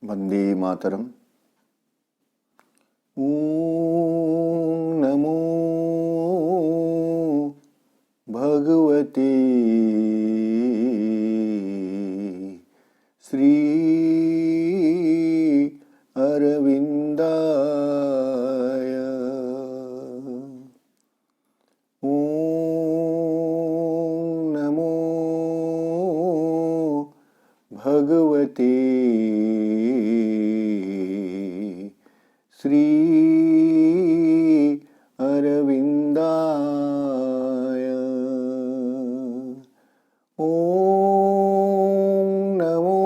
वंदे मातरम। ॐ नमो भगवते श्री अरविंदाय। ॐ नमो भगवते श्री अरविंदाय। ॐ नमो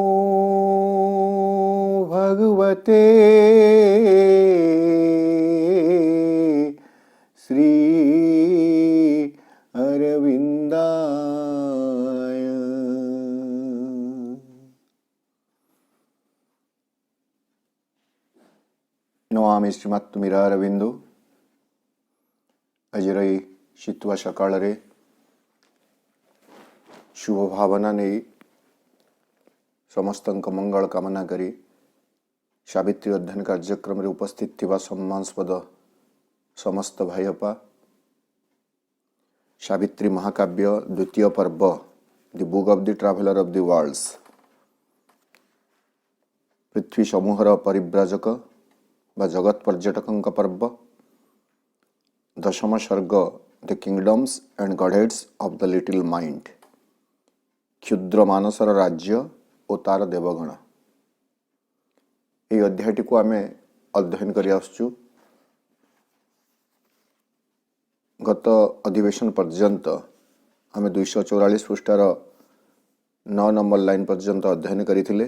भगवते श्री अरविंदाय। नमामि श्रीमत्तुमिरारविंदो। आजिर एई शीतुआ सकाळरे शुभ भावना नहीं समस्तंक मंगल कामना करी सावित्री अध्ययन कार्यक्रम रे उपस्थित थिबा सम्मानस्पद समस्त भाईअपा सावित्री महाकाव्य द्वितीय पर्व the book of the traveller of the worlds पृथ्वी समूहर परिव्राजक बा जगत पर्यटकंक पर्व दशम सर्ग the kingdoms and godheads of the little mind क्षुद्र मानसर राज्य और तार देवगण। ये अध्यायटी को आम अध्ययन कर गत अधिवेशन पर्यंत आम 244 पृष्ठार 9 नंबर लाइन पर्यंत अध्ययन करते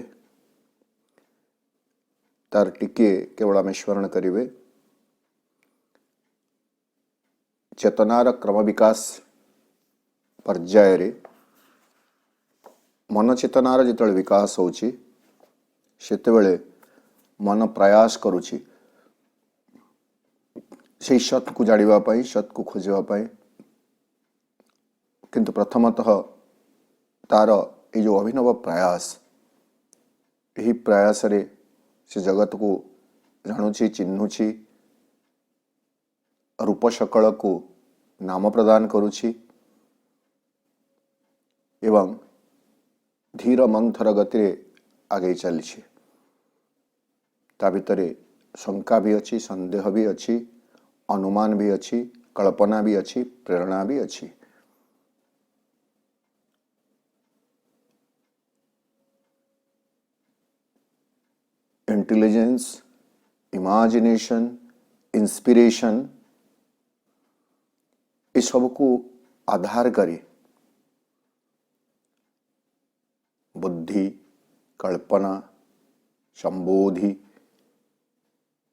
तार टिके केवल आम स्मरण करेंगे चेतनार क्रम विकास पर्यायर मन चेतनार जिते विकास होची सेतेबेले मन प्रयास करुची से सत को जानिबा पाई सत को खोजिबा पाई किंतु प्रथमतः तार ये जो अभिनव प्रयास यही प्रयास रे से जगत को जानुची चिन्हुची रूप सकल को नाम प्रदान करुची एवं धीर मंथर गति आगे चली ता भितरे शंका भी अच्छी संदेह भी अच्छी अनुमान भी अच्छी कल्पना भी अच्छी प्रेरणा भी अच्छी। इंटेलिजेंस इमेजिनेशन इंस्पिरेशन इस सब को आधार करी बुद्धि कल्पना संबोधि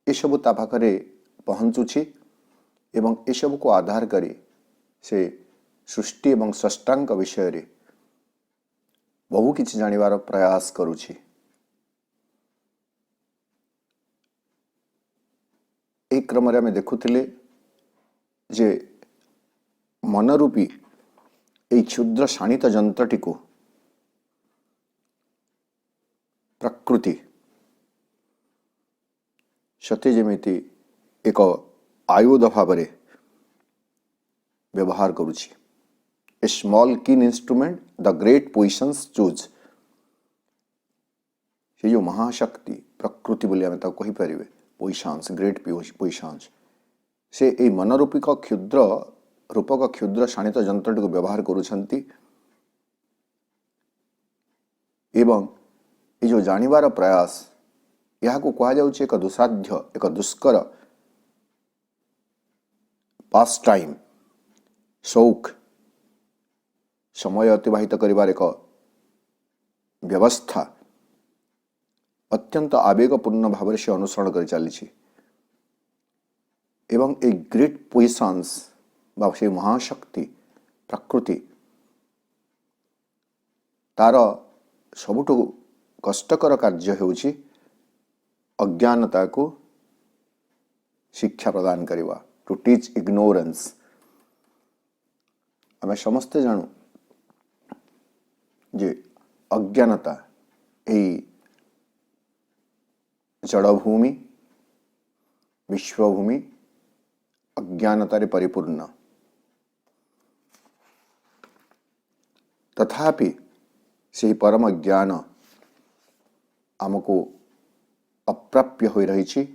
ये सब ता पाखरे पहुँचुछि एवं ये सब को आधार करी से सृष्टि एवं सृष्टांक विषय रे बहु किछि जानिबार प्रयास करुछि। एक क्रम रे आमे देखुथिले जे मनरूपी ए क्षुद्र शाणित जंत्रटी को प्रकृति सते जेमिति एक आयुध भाव व्यवहार करुछि। ए स्मॉल कीन instrument the great positions choose से जो महाशक्ति प्रकृति बोली आम कही पारे पोजिशंस ग्रेट पोजिशंस से ए मनरूपी का क्षुद्र रूपक क्षुद्र शाणित जंत्रटी को व्यवहार करुछंती एवं ये जो जानिबार प्रयास यह को कहा जाउछि एक दुसाध्य एक दुष्कर पास टाइम शौक समय अतिबाहित करिबार एक व्यवस्था अत्यंत आवेगपूर्ण भाव से अनुसरण कर चली एवं ए ग्रेट पोजिशंस बा से महाशक्ति प्रकृति तार सबुठु कष्टकर कार्य होउछि अज्ञानता को शिक्षा प्रदान करिवा टू टीच इग्नोरेंस। आमे समस्ते जानू जे अज्ञानता यही जड़भूमि विश्वभूमि अज्ञानतारे परिपूर्ण, तथापि से परम ज्ञान आमको अप्राप्य हो रही,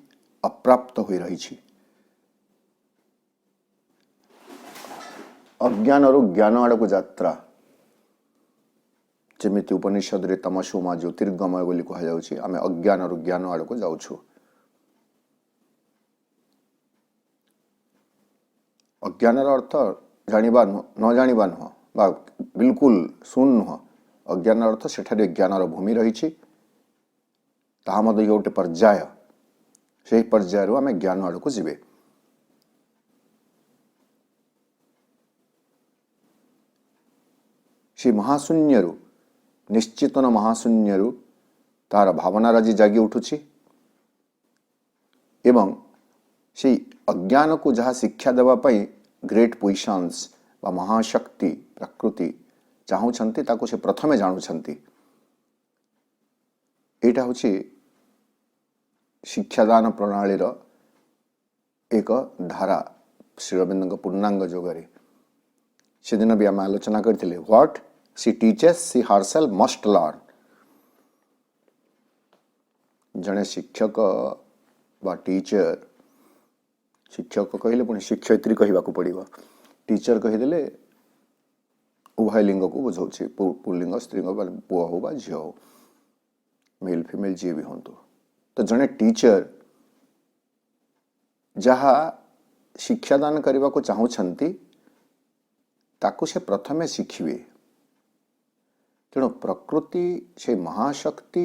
अप्राप्त हो रही। अज्ञान रु ज्ञान आड़ को यात्रा जमिति उपनिषद रे तमसो मा ज्योतिर्गमय बोली कहा जाउछि, आमे अज्ञान रु ज्ञान आड़ को जाउछु। अज्ञान अर्थ जानिबा न जानिबा नुह बा बिल्कुल शून्य नुह। अज्ञान अर्थ सेठारे ज्ञानर भूमि रही, ताहा मध्य गोटे पर्याय, से पर्याय आमे ज्ञान आड़ को जीवे। से महाशून्यरु निश्चितन महाशून्यरु तार भावना राजी जागी उठुछि एवं से अज्ञान को जहाँ शिक्षा देवा पई ग्रेट पोजिशंस बा महाशक्ति प्रकृति चाहूछंती ताको से प्रथमे जानुछंती। एटा होछि शिक्षादान प्रणालीर एक धारा श्री अरविंदଙ୍କ पूर्णांग जोगरे। से दिन भी आम आलोचना करथिले what she teaches she herself must learn. जने शिक्षक बा टीचर, शिक्षक कहले पुणी शिक्षयित्री कहवाक पड़ो, टीचर कहीदेले उभय लिंग को बुझाऊे, पुल्लिंग स्त्रीलिंग पुआ हो बा झी हो, मेल फिमेल जी भी हूँ। तो जने टीचर जहाँ शिक्षादान करने को चाहूँगी ताकू से प्रथमे शिखिबे। तेणु प्रकृति से महाशक्ति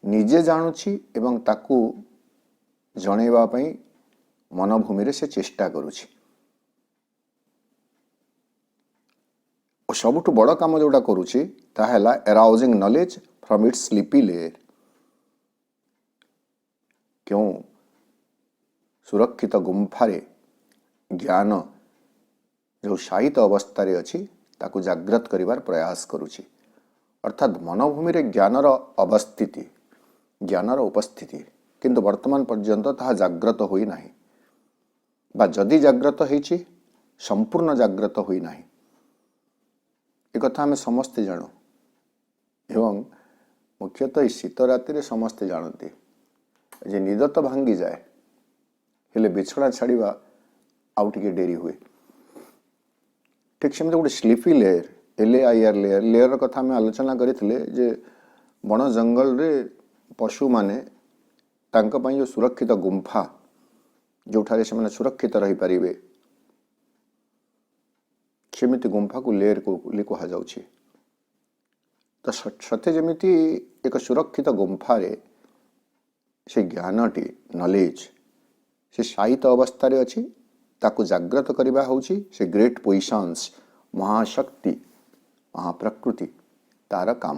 निजे जानुछि एवं ताकू जणेवा पई मनभूमि रे से चेष्टा करुछि। और सबुठु बड़ काम जोटा करुछि ता हैला arousing knowledge from its sleepy lair. क्यों सुरक्षित गुंफारे ज्ञान जो शायित अवस्था अच्छी ताकू जाग्रत करिवार प्रयास करुछि। अर्थात मनोभूमि रे ज्ञानर अवस्थिति, ज्ञानर उपस्थिति किंतु वर्तमान पर्यंत ताहा जाग्रत होई नाही बा जदि जाग्रत होईछि संपूर्ण जाग्रत होई नाही। एक कथा हमें समस्ते जानू एवं मुख्यतः शीत राति समस्ते जानते जे निद तो भांगी जाए हेले बिछड़ा छाड़वा आउ टिके डेरी हुए। ठीक से गोटे sleepy layer LAIR layer layer कथा में आलोचना करथिले जे बण जंगल रे पशु माने तांका पई जो सुरक्षित गुंफा जोठारे से माने सुरक्षित रही परिबे सेमिति गुंफा को लेयर को कहा जाउछि। तो सत्य जमिति एक सुरक्षित गुंफा रे से ज्ञानटी नॉलेज से शायित अवस्था रे अछि ताकू जाग्रत करबा होछि से ग्रेट पोजिशंस महाशक्ति महाप्रकृति तार काम।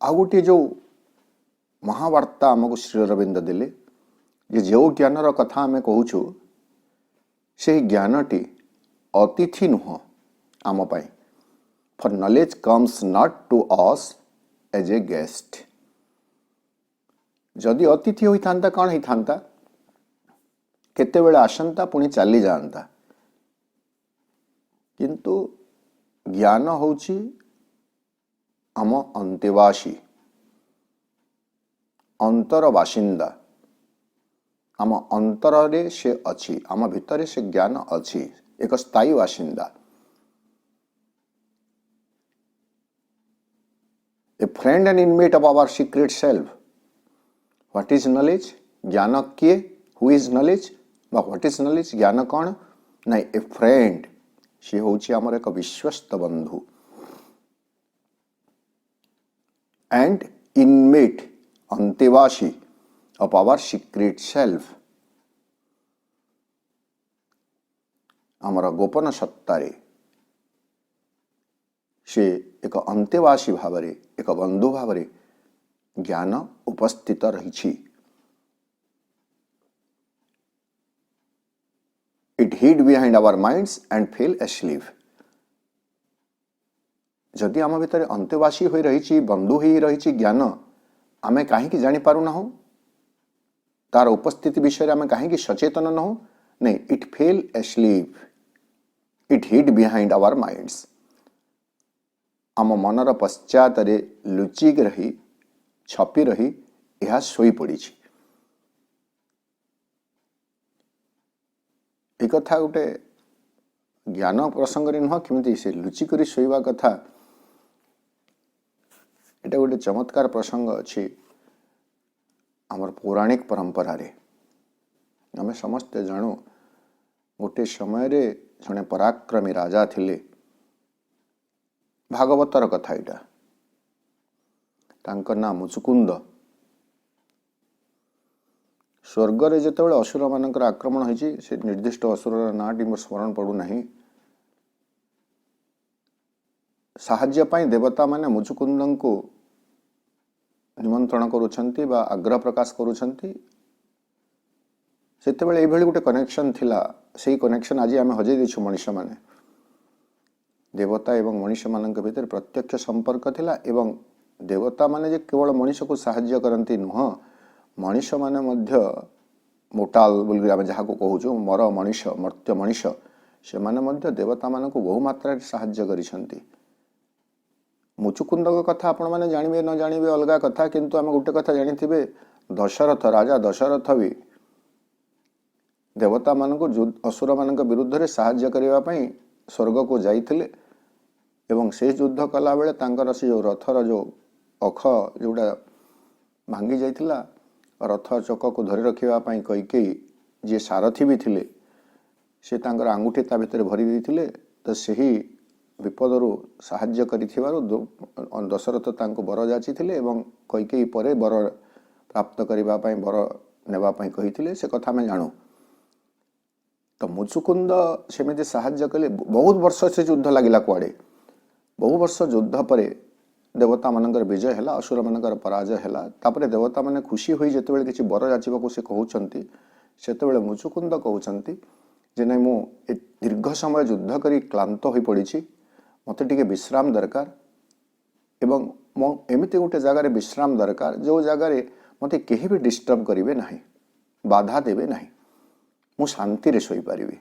आ गोटे जो महावार्ता आमको श्री अरविंद देले जे जो ज्ञानर कथा आम कहूछु से ज्ञानटी अतिथि नुह आम पाई। For knowledge comes not to us as a guest. जदि अतिथि होता कौन होता केते बेले आसंता पुणी चली जाता, किंतु ज्ञान होची आम अंतेवासी अंतर बासिंदा। आम अंतर रे से अच्छी आम भितर से ज्ञान अच्छी एक स्थायी बासिंदा। A friend and inmate of our secret self. What is knowledge? ज्ञान किए? Who is knowledge? What is knowledge? ज्ञान कौन? नहीं, ए फ्रेंड सी होची आमर एक विश्वस्त बंधु एंड इनमेट अंतेवासी ऑफ आवर सीक्रेट सेल्फ। आमर गोपन सत्तारे से एक अंतेवासी भावरे एक बंधु भावरे ज्ञान उपस्थित रही। It hid behind our minds and fell asleep. जदि आम भितर अंत्यवासी हो रही बंधु हो रही ज्ञान आमे कहीं जानी पारु ना तार उपस्थिति विषय आमे कहीं सचेतन न हो नहीं it fell asleep it hid behind our minds आम मनर पश्चात लुचिक रही छपी रही यह सोई पड़ी एक कथा गोटे ज्ञान प्रसंग नुह किमिति से लुचिक शोवा कथा एटा गोटे चमत्कार प्रसंग अच्छी आमर पौराणिक परंपरा रे आमे समस्ते जानू गोटे समय रे जने पराक्रमी राजा थिले भागवतर कथा इटा तांकर नाम मुचुकुंद स्वर्ग रे जेतेबेले असुर मानकर आक्रमण होइछि से निर्दिष्ट असुर नाटी मोर स्मरण पड़ू नहीं साहाय्य पाई देवता माने मुचुकुंद को निमंत्रण करुछंती बा आग्रह प्रकाश करुछंती सेतेबेले एभली गोटे कनेक्शन थिला सेही कनेक्शन आज आमे हजै देछु मनुष्य माने देवता एवं मनुष्य मानक भीतर प्रत्यक्ष संपर्क थिला एवं देवता माने जे केवल मनुष्य को साहाय्य करंती नुह मनुष्य माने मध्य मोटाल बोल आमे जहा को कहूछु मर मनुष्य मर्त्य मनुष्य से माने मध्य देवता मानक बहु मात्रा रे साहाय्य करिसंती मुचुकुंद कथा आपण माने जानिबे न जानिबे अलगा कथा किंतु आमे गोटे कथा जानिथिबे दशरथ राजा दशरथ भी देवता मानक असुर मानक विरुद्ध रे साहाय्य करिवा पई स्वर्ग को जाइथिले एवं से युद्ध कला बेले तांकर से जो रथर जो अख जोटा भांगी जाइथिला रथ चक को धरि रखिवा पई कईकेई जे सारथी भी थिले से तांकर आंगुठी ता भितर भरी देथिले तो सही विपदरु साहाय्य करिथिबारु दशरथ तांको बर जाचिथिले एवं कईकेई परे बर प्राप्त करिवा पई बर नेबा पई कहिथिले से कथा में जानू तो मुचुकुंद सेमिति साहाय्य कले बहुत वर्ष से युद्ध लागिला कुआडे बहु वर्ष युद्ध परे देवता मानकर विजय हैला असुर मानकर पराजय हैला तापरे देवता माने खुशी होई जेतेबेले किछि बर जाचिबाकू से कहउचंती सेतेबेले मुचुकुंद कहउचंती जे नै मु दीर्घ समय युद्ध करी क्लांत होई पड़िछि मते टिके विश्राम दरकार एवं मो एमिति गोटे जगह रे विश्राम दरकार जो जगह रे मते केही भी डिस्टर्ब करिवे नाही बाधा देवे नाही मु शांति रे सोई पारिबी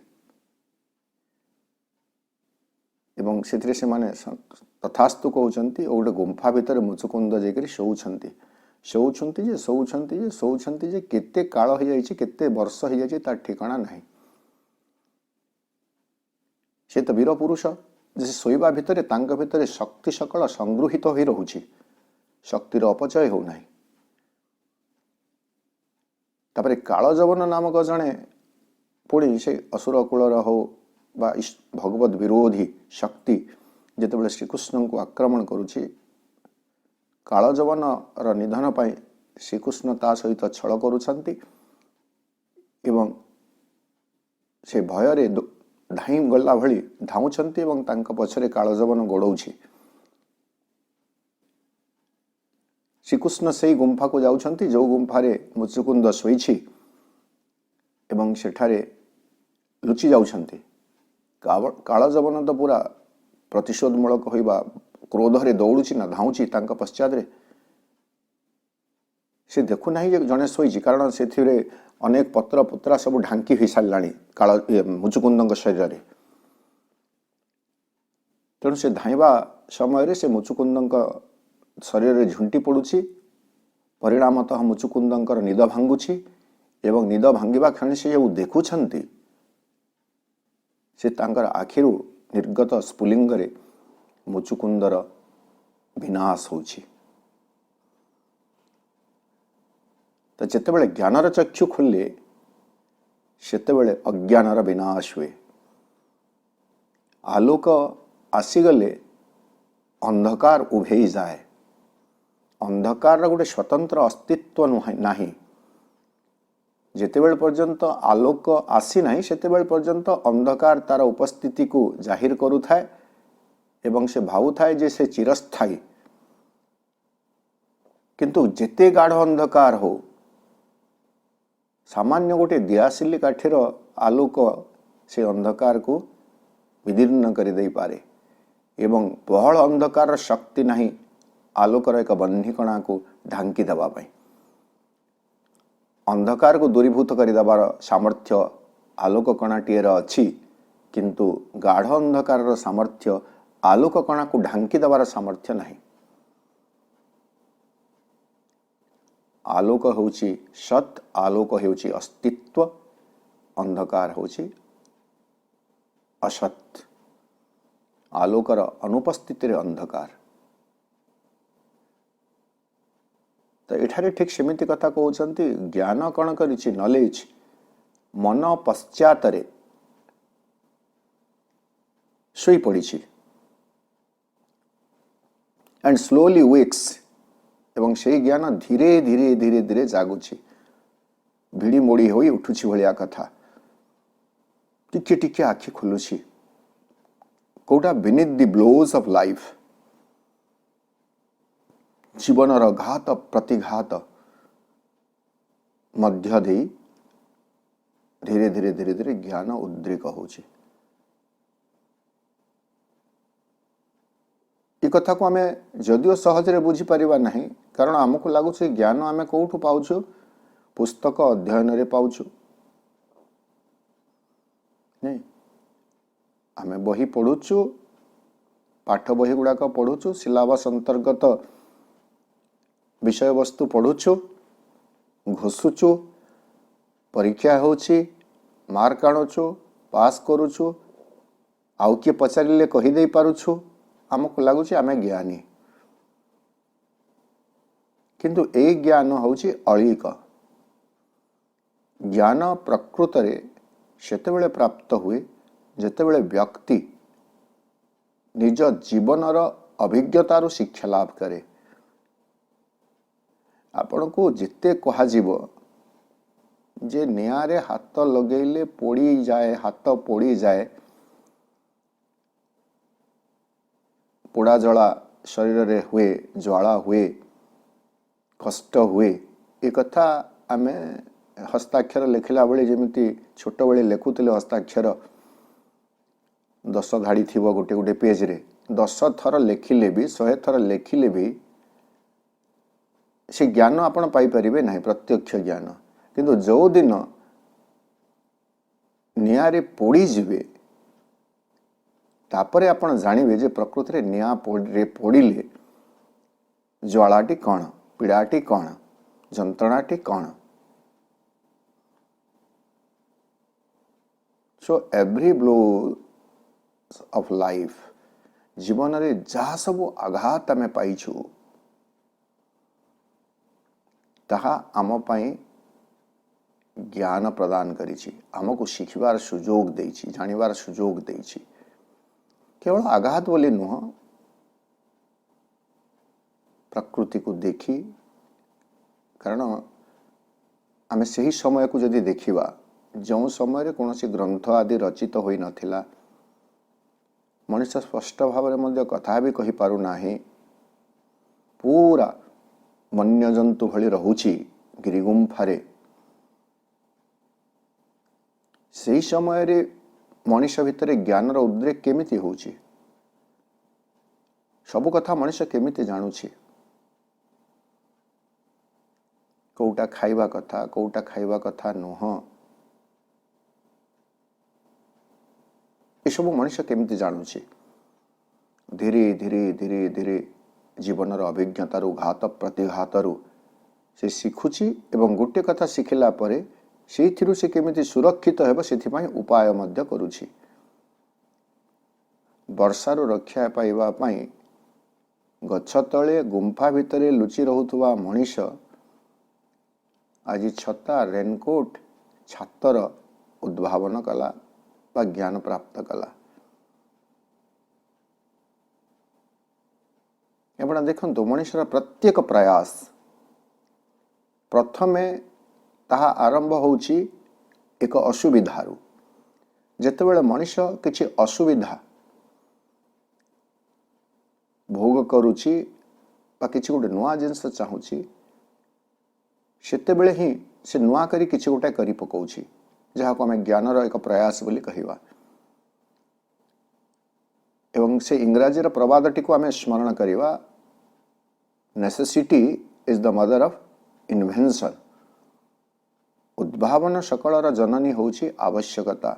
एवं सेथिरे से माने तथास्तु कहउचंती ओ गोटे गुंफा भितर मुचुकुंद जेकरी सोउछंती जे केते काल हो जाइछि केते वर्ष हो जाइछि तार ठिकाना नाही से तो वीर पुरुष जैसे शोवा भितर तांक भितर शक्ति सकल संगृहित हो रहुछि शक्तिर अपचय हो नाही तापरे काल जवन नामक जने पुणी से असुर कूलर हो बा भगवत विरोधी शक्ति जेतेबेले श्रीकृष्ण को आक्रमण करुछि काल जवन र निधन पाई श्रीकृष्ण ता सहित छल करुछंती एवं से भय रे धाई गला भली धाउछंती एवं तांका पछरे काल जवन गोडौछि श्रीकृष्ण सेही गुंफा को जाउछंती जो गुंफा रे मुचुकुंद सोईछि एवं सेठारे लुचि जाउछंती काल जवन तो पूरा प्रतिशोधमूलक होइबा क्रोध रे दौड़ुछि ना धाउछि तांका पश्चात रे से देखु नाही जे जने सोईछि कारण सेथिरे अनेक पत्र पुत्रा सब ढांकी होई सारलाणी काल मुचुकुंदक शरीर रे तेणु से धाइबा समय रे से मुचुकुंदक शरीर रे झुंटी पड़ुछि परिणामतः मुचुकुंदकर निद भांगुछि एवं निद भांगिबा क्षण से जो देखुछंती से तांकर आखिरु निर्गत स्फुलिंग रे मुचुकुंदर विनाश होछि तो जेतेबेले ज्ञानर चक्षु खुले सेतेबेले अज्ञानर विनाश हुए आलोक आसीगले अंधकार उभेई जाए अंधकार गोटे स्वतंत्र अस्तित्व नाही जेतेबेले पर्यंत आलोक आसी नाही सेतेबेले पर्यंत अंधकार तार उपस्थिति को जाहिर करू थाए एवं से भावु थाए जे से चिरस्थायी किंतु जेते गाढ़ अंधकार हो सामान्य गोटे दियासिली काठीर आलोक से अंधकार को विदीर्ण कर दे पारे एवं बहल अंधकार शक्ति नहीं आलोकर एक बंधीकणा को ढांकी देवा पाई। अंधकार को दूरीभूत करदेवार सामर्थ्य आलोक कणाटीर अच्छी, किंतु गाढ़ अंधकार सामर्थ्य आलोक कणा को ढांकी देवार सामर्थ्य नहीं। आलोक होची सत, आलोक होची अस्तित्व, अंधकार होची असत। आलोकर अनुपस्थिति अंधकार। तो एठारे ठीक सेमिति कथा कहउछंती, ज्ञान कण करिछि नॉलेज मन पश्चातरे सोई पड़िछि एंड स्लोली वेक्स, एवं से ज्ञान धीरे धीरे धीरे धीरे जागुछि, भिड़ी मोड़ी होई उठुछि भलिया कथा। टिके टिके आखि खुलुछि, कोटा beneath the blows of life, जीवनर घात प्रतिघात मध्य दे धीरे धीरे धीरे धीरे ज्ञान उद्रेक होछि। ये कथा को आमे जदियो सहज रे बुझी परिबा नहीं, कारण हमको लागुछ ज्ञान आमे कोठु पाउछु, पुस्तक अध्ययन रे पाउछु नहीं। आमे बही पढ़ुछु, पाठ बही गुड़ाक पढ़ुछु, सिलेबस अंतर्गत विषय वस्तु पढ़ुछु, घोषुछु, परीक्षा होछि, मार्क आणुछु, पास करुछु, आउ किए पचारिले कही दे पारुछु, आमको लागुछि आमे ज्ञानी। किंतु ए ज्ञान होछि अळिक। ज्ञान प्रकृत रे सेतेबेले प्राप्त हुए जेतेबेले व्यक्ति निज जीवनर अभिज्ञतारू शिक्षा लाभ करे। आपण को जिते कहा जीवो जे नियारे हाथ लगेले पोड़ी जाए, हाथ पोड़ी जाए, पोड़ा जला शरीर रे हुए, ज्वाला हुए, कष्ट हुए, ए कथा आमे हस्ताक्षर लिखला बेले जेमिति छोट बेले लेखुतिले हस्ताक्षर 10 धाड़ी थिबो गोटे गोटे पेज रे, 10 थर लेखिले भी 100 थर लेखिले भी से ज्ञान आपण पाई परिबे नहीं, प्रत्यक्ष ज्ञान। किंतु जो दिन नियारे पोड़ी जिवे तापरे आपण जानिबे जे प्रकृति रे निया पोड़िले ज्वालाटी कौन, पीड़ाटी कौन, जंत्रणाटी कौन। So every blow of life, जीवन रे जहा सब आघात आमे पाइछु ताहा आम पाई ज्ञान प्रदान करिछि, आमको शिखिबार सुजोग देइछि, जानिबार सुजोग देइछि। केवल आघात बोली नुह, प्रकृति को देखी, कारण आमे सही समय को जदि देखिबा, जो समय कौन ग्रंथ आदि रचित होई नथिला, मनुष्य स्पष्ट भाव में कथा भी कही पारु नाही, पूरा वन्यजंतु भली रहुछि गिरिगुंफारे, सही समय रे मनुष्य भितर ज्ञान उद्रेक केमिति होछि, सबु कथा मनुष्य केमिति जानुछि, कोउटा खाइबा कथा, कोउटा खाइबा कथा नुह, ये सब मनुष्य केमिति जानुछि। धीरे धीरे धीरे धीरे जीवनर अभिज्ञतारू घात प्रतिघातरू से शिखुछि एवं गोटे कथा शिखिला परे सेथिरु से केमिति सुरक्षित हेबो सेथिपाई उपाय मध्य करूछि। वर्षारू रक्षा पाइबा पाई गछ तले गुंफा भितरे लुचि रहुथुवा मनुष्य आज छता, रेनकोट, छातर उद्भावन कला बा ज्ञान प्राप्त कला। एबडा देखंतु मनुष्यर प्रत्येक प्रयास प्रथमे ताहा आरंभ होउछि एक असुविधारू। जेतेबेले मनुष्य किछि असुविधा भोग करुछि बा किछि गोटे नुआ जिनस चाहूछि, सेतेबेले ही से नुआ करी किछि गोटे करी पकाउछि, जहाँ को आमे ज्ञानर एक प्रयास बोली कहिबा। एवं से इंग्राजी प्रवादटी को आम स्मरण करवा, necessity is the mother of invention. उद्भावन सकलर जननी होची आवश्यकता।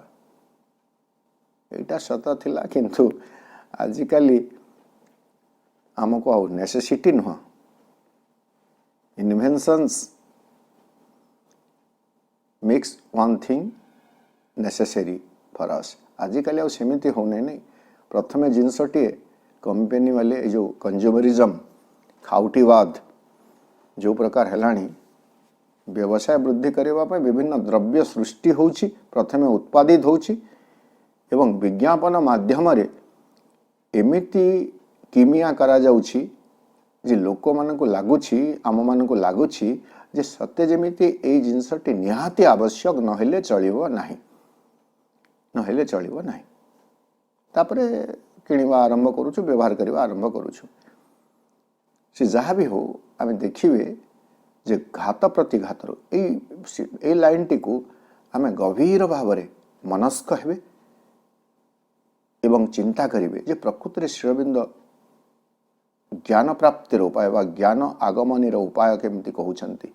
यहाँ सत थिला, किंतु आजिकाली आमको आउ नेसेसिटी नुह, inventions makes one thing necessary for us. आजिकाली सेमती होने नहीं। प्रथम जिनसटे कंपनी वाले जो कंज्यूमरिज्म खाउटीवाद जो प्रकार है, व्यवसाय वृद्धि करने विभिन्न द्रव्य सृष्टि होची, प्रथमे उत्पादित होची एवं विज्ञापन माध्यम एमिति किमिया करा जाउची जे लोक मान को लगुची, आम मान को लगुची जे सत्य जमीती ए जिनसटी निहाती आवश्यक नहेले चलिबो नाही, नहेले चलिबो नाही। तापरे किनिबा आरंभ करूछु, व्यवहार करबा आरंभ करूछु। से जहाँ भी हो आम देखिए जे घात प्रतिघातर ए लाइन टी को आम गभीर भाव मनस्क हेबे एवं चिंता करेंगे जे प्रकृति श्रीअरविंद ज्ञान प्राप्तिर उपाय बा ज्ञान आगमन उपाय केमती कहते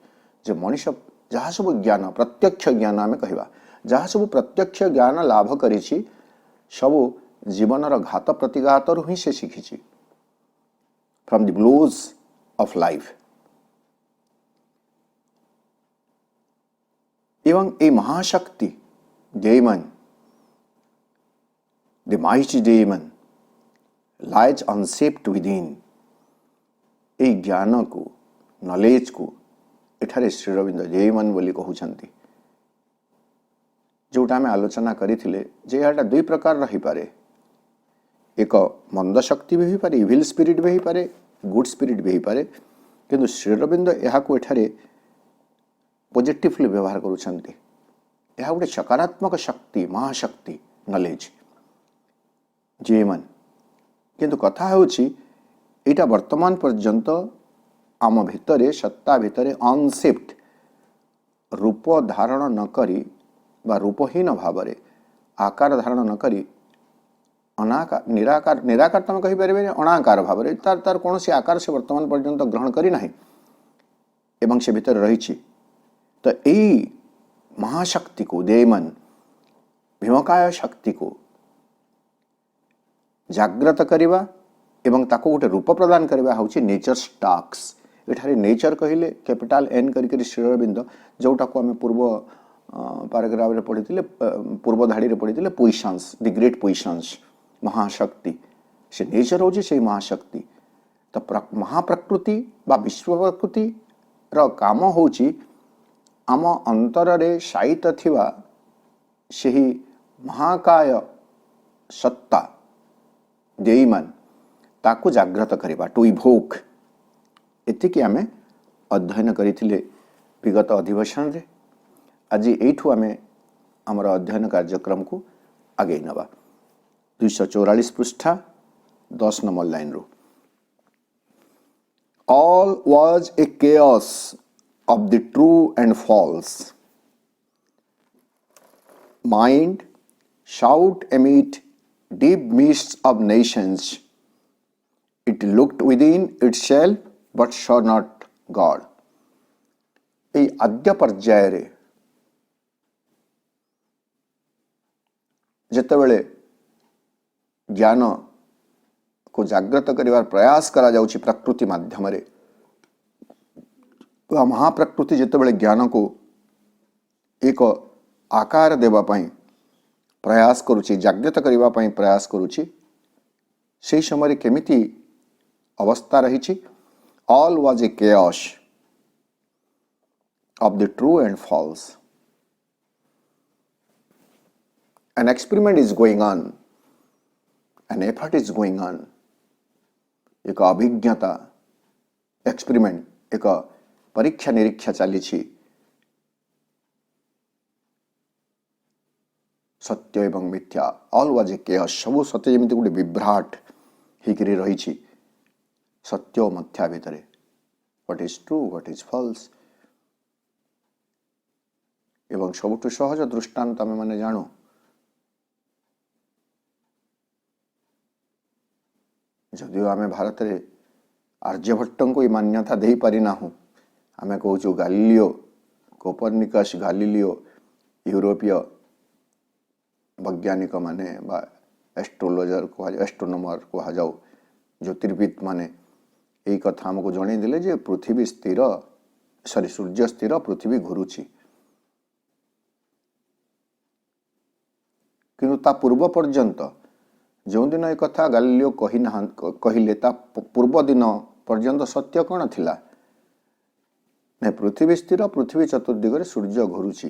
जे मनीष जहाँ सब ज्ञान प्रत्यक्ष ज्ञान आम कहवा, जहाँ सब प्रत्यक्ष ज्ञान लाभ करिछि सब जीवनर घात प्रतिघातर ही से शिखी, from the blows of life. एवं ए महाशक्ति demon, the mighty demon lies unshaped within. ए ज्ञान को नॉलेज को एठारे श्रीअरविंद डेमन बोली कहउछंती। जोटा आम आलोचना करथिले जे याटा दुई प्रकार रही पारे, एक मंद शक्ति भी पारे, इविल स्पिरिट भी पारे, गुड स्पिरिट भी पारे, किंतु श्रीअरविंद यहाँ को एठारे पॉजिटिवली व्यवहार करुछंती। यह गोटे सकारात्मक शक्ति, महाशक्ति, नॉलेज जेमन। किंतु कथा होची एटा वर्तमान पर्यंत आम भितरे सत्ता भितरे अनसेप्ट रूप धारण न करी बा रूपहीन भाव आकार धारण न करी अनाकार निराकार, निराकार तुम कही पारे अनाकार भाव तार तार कौन सी आकार से वर्तमान पर्यंत ग्रहण करी नाही एवं से भितर रही। तो यही महाशक्ति को डेमन भीमकाय शक्ति को जागृत करवा एवं ताको गोटे रूप प्रदान करवा हूँ नेचर स्टाक्स। एठारे नेचर कहले कैपिटाल एन करी श्रीअरविंद जोटा को आम पूर्व पैराग्राफ रे पढ़ी, पूर्व धाड़ी रे पढ़ी पोइशंस, द ग्रेट पोइशंस, महाशक्ति से नेचर होची से महाशक्ति। तो महाप्रकृति बा विश्व प्रकृति रो काम होची आम अंतर रे शायित थिवा सेही महाकाय सत्ता डेमन ताकू जागृत करवा, टू इभोक। एतिकी आम अध्ययन करथिले विगत अधिवेशन रे। आज एठू आम आमर अध्ययन कार्यक्रम को आगे नवा। 244 पृष्ठा 10 नंबर लाइन रो। All was a chaos of the true and false. Mind shout amid deep mists of nations. It looked within itself but saw not God. এই আদ্য পর্যায়ে যেতবেলে ज्ञान को जागृत करिवार प्रयास करा जाउछि प्रकृति माध्यम रे, तो महाप्रकृति जेतबेले ज्ञान को एक आकार देवा पई प्रयास करुछि, जागृत करिवा पई प्रयास करुछि, से समय केमिति अवस्था रही। All was a chaos of the true and false. An experiment is going on, an effort is going on. एक अभिज्ञता एक्सपेरिमेंट, एक परीक्षा निरीक्षा चली सत्य एवं मिथ्या। ऑल वाज ए chaos, सब सत्य जमी गोटे विभ्राट होकर रही सत्य और मिथ्या भितर। What is true, what is false. एवं सबुठ सहज दृष्टांत आम मैंने जानू, जदिव आम भारत में आर्यभट्ट को मान्यता दे पारि नाहु, आम कहूँ गालिलियो, कोपर्निकस, गालिलियो, यूरोपीय वैज्ञानिक माने बा एस्ट्रोलोजर एस्ट्रोनोमर कह जाऊ, ज्योतिर्विद माने यही कथा आमको जनईदे जे पृथ्वी स्थिर, सॉरी सूर्य स्थिर, पृथ्वी घुरुची। किंतु ता पूर्व पर्यंत जो दिन एक कथा गालिलियो कहले ता पूर्व दिन पर्यंत सत्य कौन थिला? नहीं, पृथ्वी स्थिर, पृथ्वी चतुर्दिगरे सूर्य घुरुची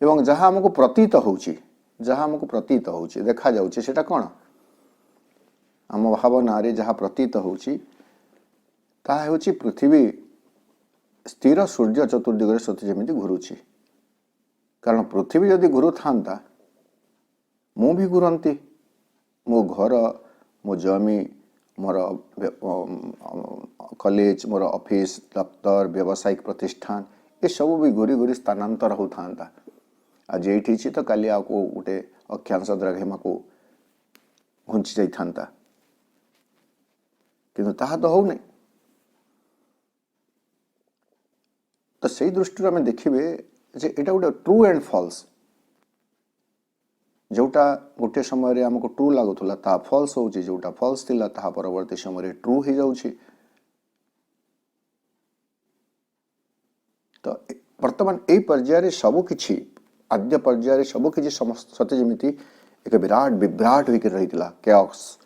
एवं जहाँ हमको प्रतीत होउची, जहाँ हमको प्रतीत होउची देखा जाउची सेटा कौन? आम भावना रे जहाँ प्रतीत होउची ता हेउची पृथ्वी स्थिर, सूर्य चतुर्दिगरे सत्य जमिति घुरुची। कारण पृथ्वी यदि घुरु थांता मु भी घुरंती, मो घर, मो जमी, मोर कॉलेज, मोर ऑफिस, दफ्तर, व्यावसायिक प्रतिष्ठान ये सब भी घूरी घूरी स्थानांतर होता। आज ये तो काली आपको गोटे अक्षांश द्राघिमा को घुंची जाता, किंतु ताहा तो हो नहीं। तो सही दृष्टि आम देखिए जे एटा गोटे ट्रू एंड फॉल्स, जोटा गोटे समय आमको ट्रू लगुला ता फॉल्स होउची, जोटा फॉल्स थिला ता परवर्ती समय ट्रू हो जाउची। तो वर्तमान यही पर्यायर सबकि आद्य पर्यायर सबकि सत्य जमी एक विराट विभ्राट होकर रही कैओस,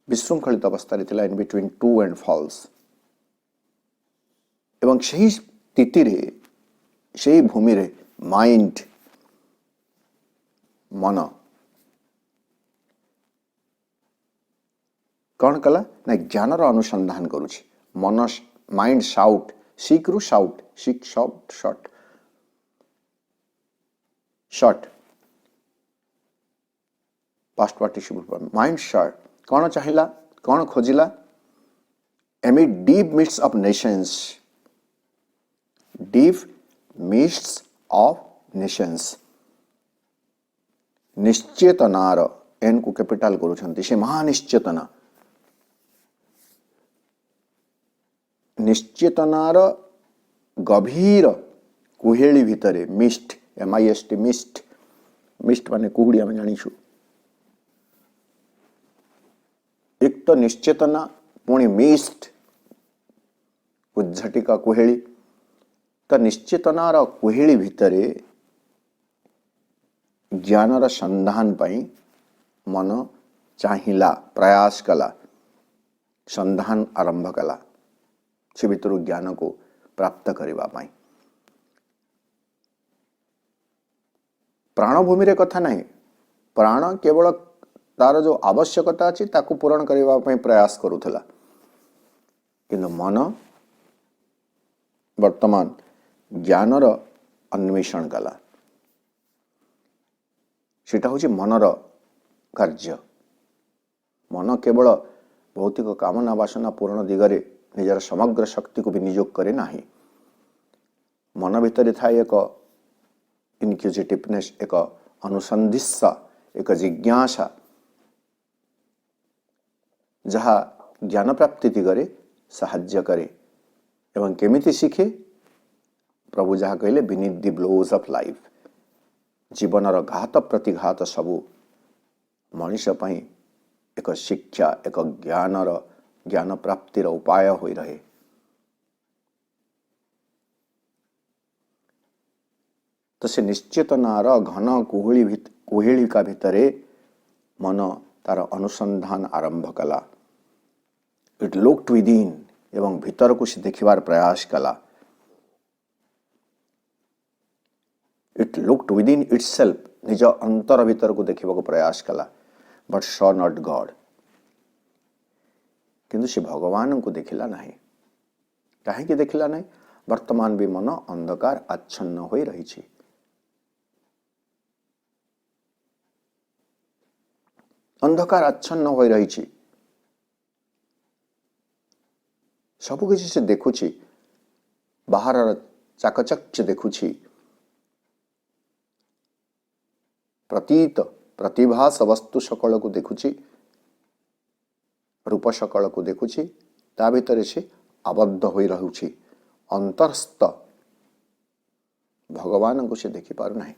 विशृंखलित अवस्था in between true and false. एवं सही स्थिति रे, सही भूमि रे माइंड, मन कौन कला ना ज्ञानर अनुसंधान करुछि। मन माइंड शाउट, सीक रु sought, seek sought sought, sought past participle mind sought कौन चाहिला, कौन खोजिला? Amid deep mists of nescience, deep mists of nescience, निश्चेतनार एन को कैपिटल करुछंती, से महानिश्चेतना, निश्चेतनार गभीर कुहेली भितरे मिस्ट, MIST मिस्ट, मिस्ट माने कुहुड़ी आम जानिछु। एक तो निश्चेतना पुणी मिस्ट उज्झटिका कुहेली। तो निश्चेतनार कुहेली भितरे ज्ञानर संधान पाई मन चाहिला, प्रयास कला, संधान आरंभ कला से भितर ज्ञान को प्राप्त करबा पाई। प्राणभूमि रे कथा नहीं, प्राण केवल तार जो आवश्यकता अच्छी ताकू पूरण करबा पाई प्रयास करुथला, किंतु मन वर्तमान ज्ञानर अन्वेषण कला। सेटा हूँ मनर कार्य। मन केवल भौतिक कामना वासना पूरण दिगरे निजर समग्र शक्ति को विनियोग करे नाही। मन भितर थाए एक इनक्यूजिटिवनेस, एक अनुसंधित्सा, एक जिज्ञासा, जहा ज्ञान प्राप्ति दिगरे साहाय्य करे। एवं केमिति शिखे? प्रभु जहा कहले beneath the blows of life, जीवनर घात प्रतिघात सबू मनीष पई एक शिक्षा, एक ज्ञान प्राप्तिर उपाय होई रहे। तो से निश्चेतनार घन कुहेलिका भितरे मन तार अनुसंधान आरंभ कला। इट लुक्ड विदिन, एवं भीतर को से देखिबार प्रयास कला। इट लुक्ड विदिन इटसेल्फ, निज अंतर भीतर को देखिबा को प्रयास कला, बट सॉ नॉट गॉड। किंतु से भगवान को देखिला नहीं। कहीं देखिला नहीं? वर्तमान भी मन अंधकार आच्छन्न हो रही छी। अंधकार आच्छन्न हो रही छी। सबु किसी से देखुची, बाहर चाकचक्य देखुची, प्रतीत प्रतिभास वस्तु सकल को देखुची, रूप सकल को देखुछि ता भितर से आबद्ध होई रहुछि अंतरस्थ भगवान को से देखि पारु नाही।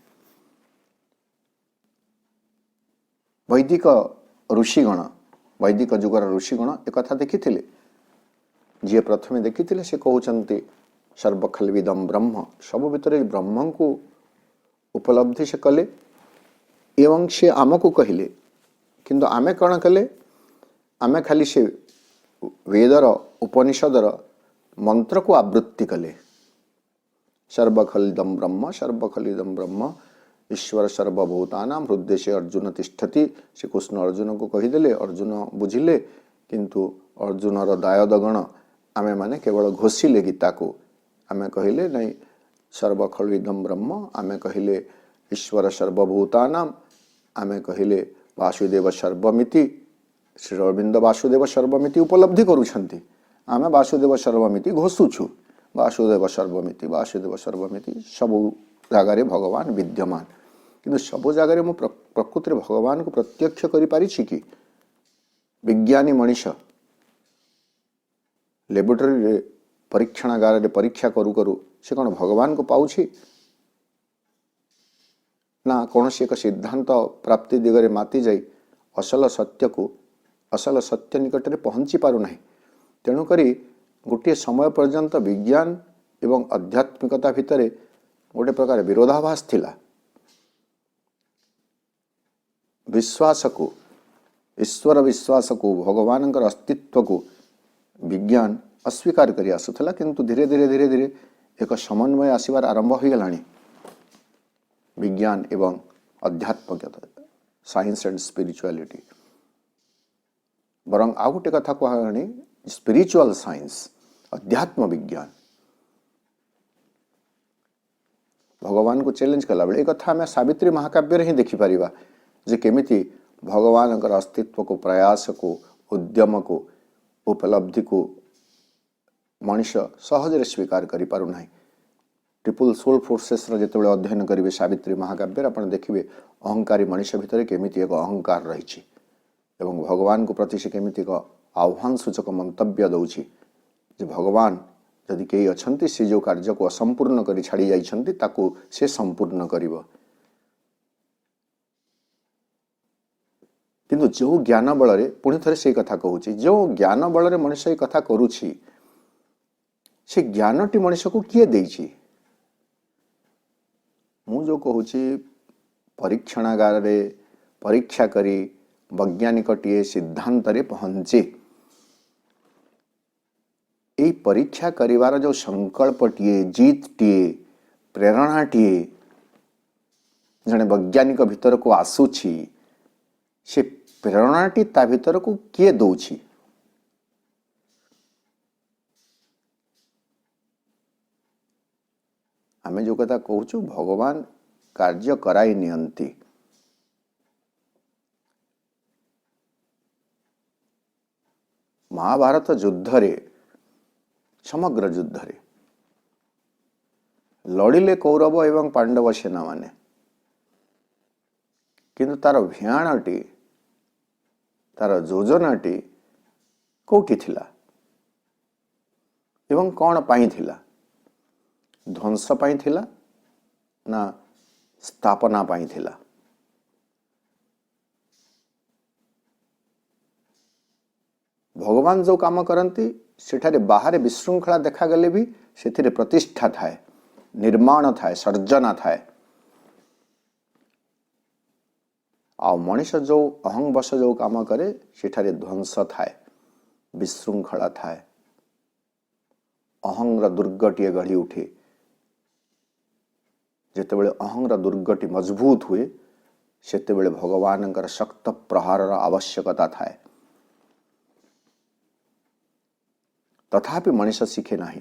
वैदिक ऋषिगण वैदिक जुगर ऋषिगण एक कथा देखिथिले जी प्रथमे देखिथिले से कहउचंती सर्वखल्विदम ब्रह्म सब भितर ब्रह्म को उपलब्धि से कले एवं से आमको कहले किंतु आमे कौन कले आमे खाली से वेदर उपनिषदर मंत्र को आवृत्ति कले सर्वखलिदम ब्रह्म ईश्वर सर्वभूतानां हृदय से अर्जुन तिष्ठति। श्री कृष्ण अर्जुन को कहीदेले अर्जुन बुझिले किंतु अर्जुनर दायदगण आमे माने केवल घोषिले गीता को आमे कहिले नहीं सर्वखलिदम ब्रह्म आमे कहिले ईश्वर सर्वभूतानां आमे कहिले वासुदेव सर्वमिति श्री अरविंद वासुदेव सर्वमिति उपलब्धि करूछंती आमे वासुदेव सर्वमिति घोषुछु वासुदेव सर्वमिति सबु जगार भगवान विद्यमान किंतु सबु जगार मु प्रकृति भगवान को प्रत्यक्ष करि पारिछि कि विज्ञानी मनीष लेबोरेटरी रे परीक्षणागार रे परीक्षा करू करू से कौन भगवान को पाउछि ना कौन एक सिद्धांत प्राप्ति दिगरे माति जाई असल सत्य निकट में पहुंची पारु नाही। तेणुक गोटे समय पर्यंत विज्ञान एवं आध्यात्मिकता भितर गोटे प्रकार विरोधाभास थिला। विश्वास को ईश्वर विश्वास को भगवान अस्तित्व को विज्ञान अस्वीकार करि आसुथला किंतु धीरे धीरे एक समन्वय आसबार आरंभ हो गलानी विज्ञान एवं आध्यात्मिकता साइंस एंड स्पिरिचुअलिटी बरं आउ गोटे कथा कहलानी स्पिरिचुअल साइंस अध्यात्म विज्ञान भगवान को चैलेंज कला बेले एक कथा हमें सावित्री महाकाव्य ही देखि परिबा जे केमिति भगवान अस्तित्व को प्रयास को उद्यम को उपलब्धि को मनुष्य सहज स्वीकार करि पारु नाही। ट्रिपल सोल फोर्सेस जिते अध्ययन करेंगे सावित्री महाकाव्य आप देखिए अहंकारी मनुष्य भितर केमिति एक अहंकार रही एवं भगवान को प्रति से केमिति एक आह्वान सूचक मंतव्य दौची जे भगवान जदि कई अच्छा से जो कार्य को असंपूर्ण कर छाड़ी जाइछन्ति ताकू से संपूर्ण करिवो किंतु जो ज्ञान बल पुणी थे से कथा कहूँ जो ज्ञान बल मनुष्य ये कथा करुछि से ज्ञानटी मनुष्य को किए देछि मु जो कहूँ परीक्षणागार रे परीक्षा करी वैज्ञानिक टीए सिद्धांत रे पहुंचे यही परीक्षा करिवार जो संकल्प टीए जीत टीए प्रेरणा टीए जने वैज्ञानिक भीतर को आसुछि से प्रेरणाटी ता भीतर को किए दौछि आमे जो कथा कहूँ भगवान कार्य कराई नियंती महाभारत युद्ध रे समग्र युद्ध रे लड़िले कौरव एवं पांडव सेना माने किंतु तार भियाणटी तार योजनाटी कोठी थिला एवं कौन पाई थिला ध्वंस पाई थिला ना स्थापना पाई थिला भगवान जो काम करती सेठारे बाहर विशृंखला देखा गले भी सेथिरे प्रतिष्ठा थाए निर्माण थाए सर्जना थाए आ मनुष्य जो अहं बस जो काम करे सेठारे ध्वंस थाए विशृंखला थाए अहंर दुर्गटीए गढ़ी उठे जेतेबेले अहंर दुर्गटी मजबूत हुए सेतेबेले भगवानंकर शक्त प्रहारर आवश्यकता थाए तथापि मनुष्य शिखे नाही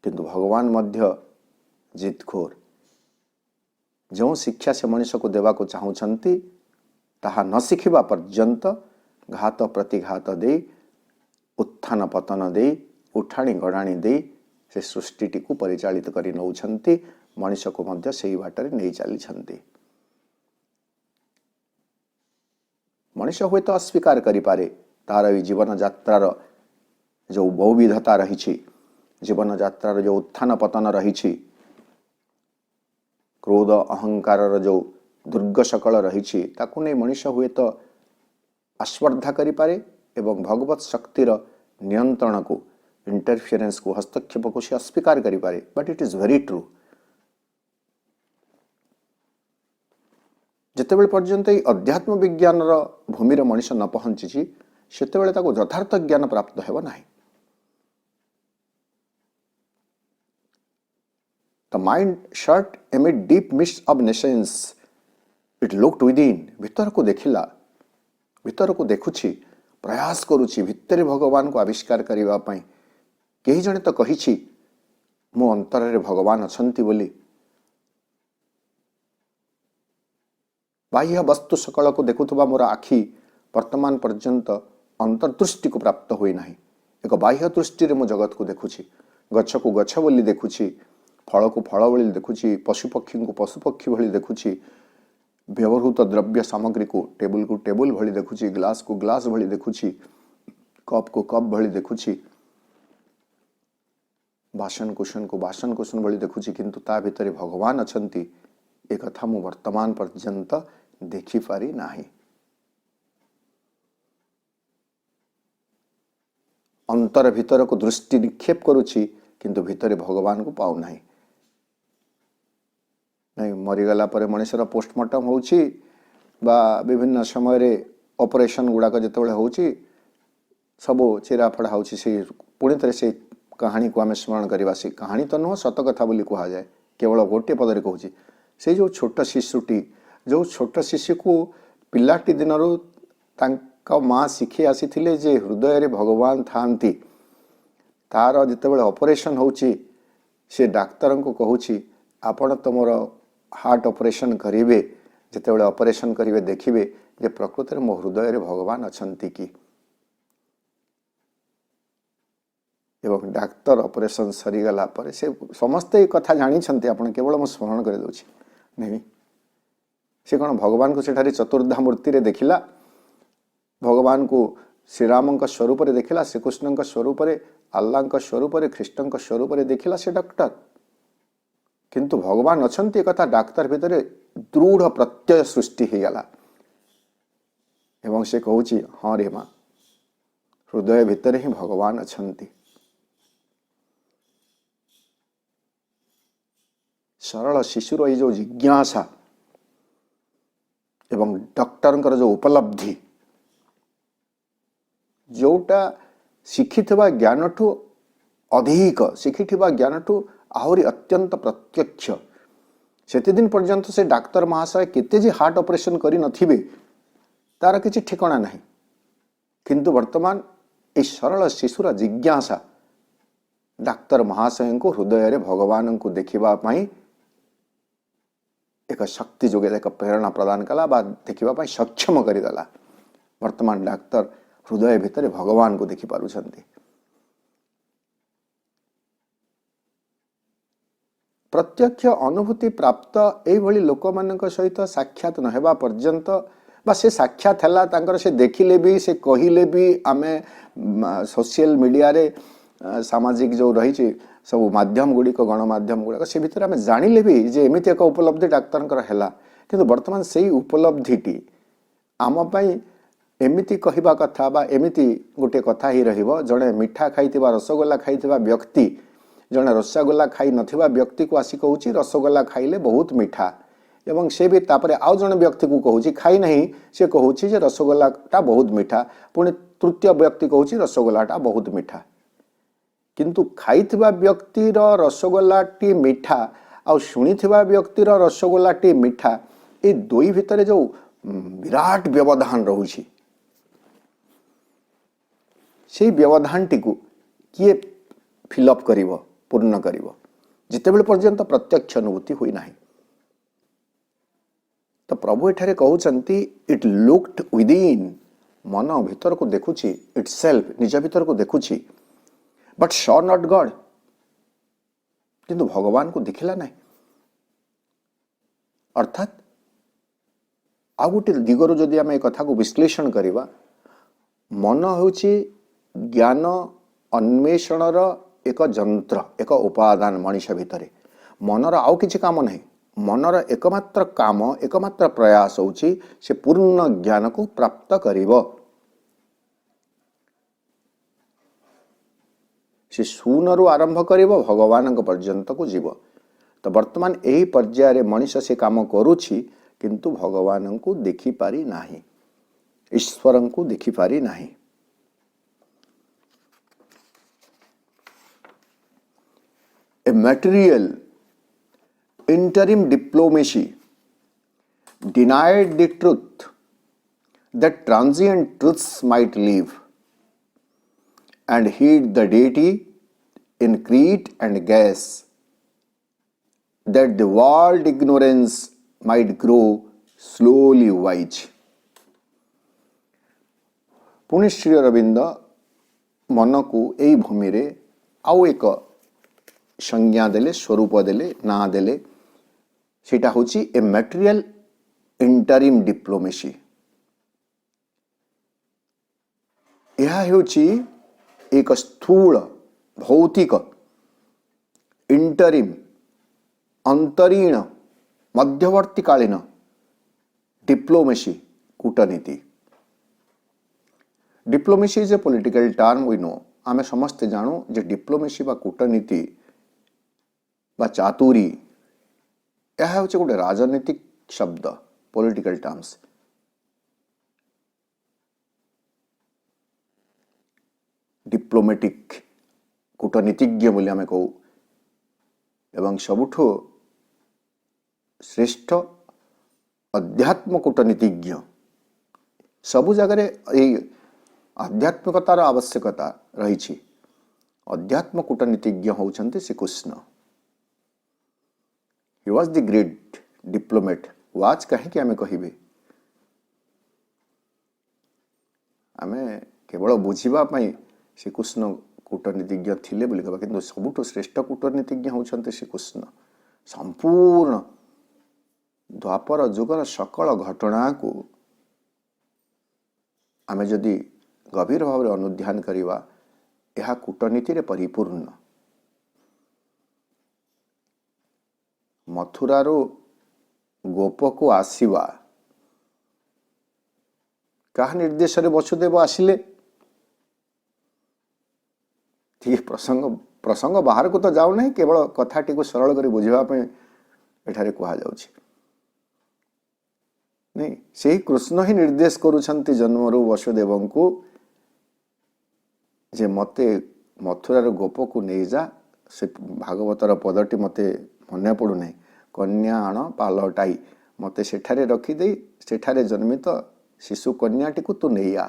किंतु भगवान मध्य जितखोर जो शिक्षा से मनुष्य को देवा को चाहूछंती ताहा न शिखिबा पर्यंत घात प्रतिघात दे उत्थान पतन दे उठाणी गढ़ाणी दे से सृष्टि को परिचालित करी नौछंती मनुष्य को मध्य सही बाटरे नहीं चली मनुष्य हुए तो अस्वीकार करिपारे तार ए जीवन यात्रार जो बहुविधता रही, जीवन यात्रार जो उत्थान पतन रही, क्रोध अहंकार जो दुर्ग सकल रही, ताकू नहीं मनुष्य हुए तो आस्पर्धा करिपारे एवं भगवत शक्तिर नियंत्रण को, इंटरफियरेंस को, हस्तक्षेप को से अस्वीकार करिपारे। But it is very true. जितेबेले पर्यंत ये अध्यात्म विज्ञान भूमि मनुष्य न पहुंची सेतेबेले ताको यथार्थ ज्ञान प्राप्त हेब नाही। The mind shut amid deep mist of nations, it looked within, भीतर को देखिला, भीतर को देखुछि, प्रयास करुछि भितर भगवान को आविष्कार करिवा पई। केही जणे तो कहिछि मो अंतर रे भगवान अछंती बोली। बाह्य वस्तु सकल को देखुथबा मोर आखि वर्तमान पर्यंत अंतर्दृष्टि को प्राप्त होई नाही। एक बाह्य दृष्टि रे मो जगत को देखुछि, गछ को गछ बोली देखुछि, फल को फल बोली देखुछि, पशु पक्षी को पशु पक्षी भली देखुछि, व्यवहृत द्रव्य सामग्री को टेबुल भली देखुछि, ग्लास को ग्लास भली देखुछि, कप को कप भली देखुछि, बासन कुशन को बासन कुशन भली देखुछि। किंतु ता भितरे भगवान अछंती ए कथा मु वर्तमान पर्यंत देखि पारि नाही। अंतर भीतर को दृष्टि निक्षेप करुछि किंतु भितरे भगवान को पाउ नाही। नहीं मरीगला पर मनुष्यर पोस्टमार्टम होउछि बा विभिन्न समय रे ऑपरेशन गुड़ाक जितेबाला होउछि सब चिराफड़ा होउछि, से पुणी थे से कहानी को आम स्मरण करवा। से कहानी तो नुह सत कथा बोली कह जाए, केवल गोटे पदरे कहूँ से जो छोट शिशुटी, जो छोट शिशु को पिलाटी दिनरू तांका माँ शिखी आसी जे हृदय रे भगवान थांती, तार जितेबाला ऑपरेशन होउछि से डाक्तर को कहूछि आपण तो मोर हार्ट ऑपरेशन करिवे, जितेबाला ऑपरेशन करिवे देखिवे जे प्रकृति मो हृदय रे भगवान अछंती कि। एवं डाक्तर ऑपरेशन सरीगला पर से समस्ते कथा जानी आपण, केवल मो स्मरण कर दउछि नहीं। से कौन भगवान को सेठारी चतुर्धा मूर्ति रे देखिला, भगवान को श्रीराम स्वरूप रे देखिला, श्रीकृष्ण स्वरूप रे, अल्लाह स्वरूप रे, ख्रीष्ट स्वरूप रे देखिला से डॉक्टर। किंतु भगवान अछंती एक कथा डाक्तर भितर दृढ़ प्रत्यय सृष्टि हो गला एवं से कहूची हाँ रे माँ हृदय भितर ही भगवान अछंती। सरल शिशुर ये जो जिज्ञासा एवं डॉक्टर जो उपलब्धि, जोटा शिखिथिबा ज्ञान ठू अधिक, शिखिथिबा ज्ञान ठू आहरी अत्यंत प्रत्यक्ष। सेते दिन पर्यंत से डाक्तर महाशय केते जे हार्ट ऑपरेशन करी नथिबे तार किछि ठिकाना नहीं। किंतु वर्तमान ए सरल शिशुर जिज्ञासा डाक्तर महाशय को हृदय रे भगवान को देखिबा पाई एक शक्ति जोगे, एक प्रेरणा प्रदान कला बा देखिबा पाई सक्षम करिदला। वर्तमान डाक्तर हृदय भितर भगवान को देखि पारुछंती। प्रत्यक्ष अनुभूति प्राप्त एभली लोक मानक सहित साक्षात न हेबा पर्यंत बा से साक्षात हला तांकर से देखिले भी, से कहिले भी, आमे सोशल मीडिया रे सामाजिक जो रही सब माध्यम गुड़िक गणमाध्यम गुड़ाक से भितर आम जानिले भी जे एमती एक उपलब्धि डाक्तर है। किंतु वर्तमान से उपलब्धिटी आम पाई एमिति कहवा कथा बा एमिति गोटे कथा ही रहिबो। जड़े मिठा खाइथिबा रसगोल्ला खाइथिबा व्यक्ति जड़े रसगोल्ला खाई नथिबा व्यक्ति को आसी कहूची रसगोल्ला खाइले बहुत मीठा, एवं से भी तापरे आउ जड़े व्यक्ति को कहूची खाई नहीं, से कहूची जे रसगोल्लाटा बहुत मीठा, पुणी तृतीय व्यक्ति कहूची रसगोल्लाटा बहुत मीठा। किंतु खाइथिबा व्यक्तिर रसगोल्लाटी मीठा आ शुणिथिबा व्यक्तिर रसगोल्लाटी मीठा, ए दुई भितर जो विराट व्यवधान रहुछि, से व्यवधान टी को किए फिलअप करिवो, पूर्ण करिवो, जितेबेले पर्यंत प्रत्यक्ष अनुभूति हुई नाही। तो प्रभु एठारे कहउचंती इट लुक्ड विदिन, मन भीतर को देखुछि, इटसेल्फ निज भीतर को देखुछि, बट सॉ नॉट गॉड, किंतु भगवान को देखिला नहीं। अर्थात आ गोटे दिगरु जदि आम ए कथा को विश्लेषण करवा मन होची ज्ञान अन्वेषणर एक जंत्र एक उपादान मनीष भितर मनर आउ किछि काम नहीं मनर एकमात्र काम एकमात्र प्रयास होची से पूर्ण ज्ञान को प्राप्त करिवो से शून्यरु आरंभ करिवो भगवान पर्यंत को जीव तो वर्तमान यही पर्याय मनीष से काम करुछि किंतु भगवान को देखि पारि नाही ईश्वर को देखि पारि नाही। A material interim diplomacy denied the truth that transient truths might live and hid the deity in Crete and gas that the world ignorance might grow slowly wise। Pune Shri Arvind मन को यही भूमि रे आउ एक संज्ञा देले स्वरूप देले ना देले सेटा होची ए मटेरियल इंटरिम डिप्लोमेसी। यह होची एक स्थूल भौतिक इंटरिम अंतरीण मध्यवर्तीकालीन डिप्लोमेसी कूटनीति। Diplomacy is a political term we know आमे समस्ते जानू जे डिप्लोमेसी बा कूटनीति बा चातुरी यह हूँ गोटे राजनीतिक शब्द पॉलिटिकल टर्म्स। डिप्लोमेटिक कूटनीतिज्ञ बोली आमे कहू एवं सबुठो श्रेष्ठ अध्यात्म कूटनीतिज्ञ सबु जगह आध्यात्मिकतार आवश्यकता रही। अध्यात्म कूटनीतिज्ञ होउछन्ते Shrikrishna. He was the great diplomat। वाच कहीं आमे कहिबे आमे केवल बुझिबा पई श्रीकृष्ण कूटनीतिज्ञ थिले बोली कहबा किंतु सबुठो श्रेष्ठ कूटनीतिज्ञ होउछन्ते श्रीकृष्ण। संपूर्ण द्वापर जुगर सकल घटना को आमे जदि गभीर भाव अनुध्यान करिवा यह कूटनीति रे परिपूर्ण। मथुरारो गोप को आसीवा कहा निर्देश रे वसुदेव आसिले ठीक प्रसंग प्रसंग बाहर को तो जाऊ नहीं केवल कथाटी को सरल कर बुझा एठारे कहा जाउछि नहीं से कृष्ण ही निर्देश करुछन्ति जन्मरु वसुदेव को जे मते मथुरार गोप को नहीं जा से भागवतर पदटी मते मन पड़ू नहीं कन्या आण पालटाई मते सेठारे रखी दे सेठारे जन्मित शिशु कन्याटी को तू नहीं आ।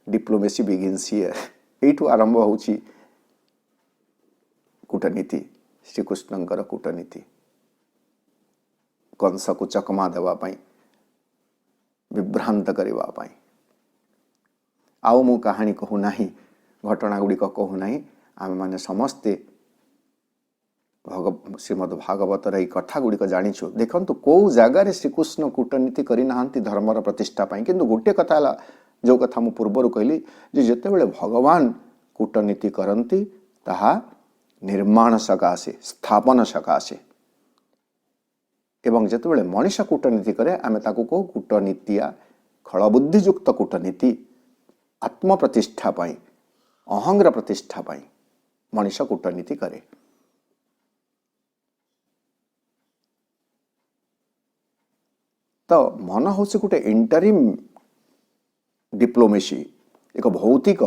डिप्लोमेसी बिगिन्स हियर एठू आरंभ होची कूटनीति श्रीकृष्णंकर कूटनीति कंस को चकमा देवा पाई विभ्रांत करवा पाई। आउ मु कहानी कहू नाही घटना गुड़िक कहू नाही आम माने समस्ते श्रीमद भागवतर ये कथा गुड़िक जानिछु। देखंतु को जगार श्रीकृष्ण कूटनीति करना धर्मर प्रतिष्ठा पाई किंतु गोटे कथा है जो कथा मु पूर्वर कहली जे जेतेबेले भगवान कूटनीति करती ताहा निर्माण सकाशे स्थापन सकाशे एवं जेतेबेले मनीष कूटनीति करे आमे ताकू कहू कूटनीतिया खलबुद्धियुक्त कूटनीति आत्म प्रतिष्ठा पाई अहंग्र प्रतिष्ठा पाई मनीष कूटनीति करे। तो मन हूँ गोटे इंटरिम डिप्लोमेसी एक भौतिक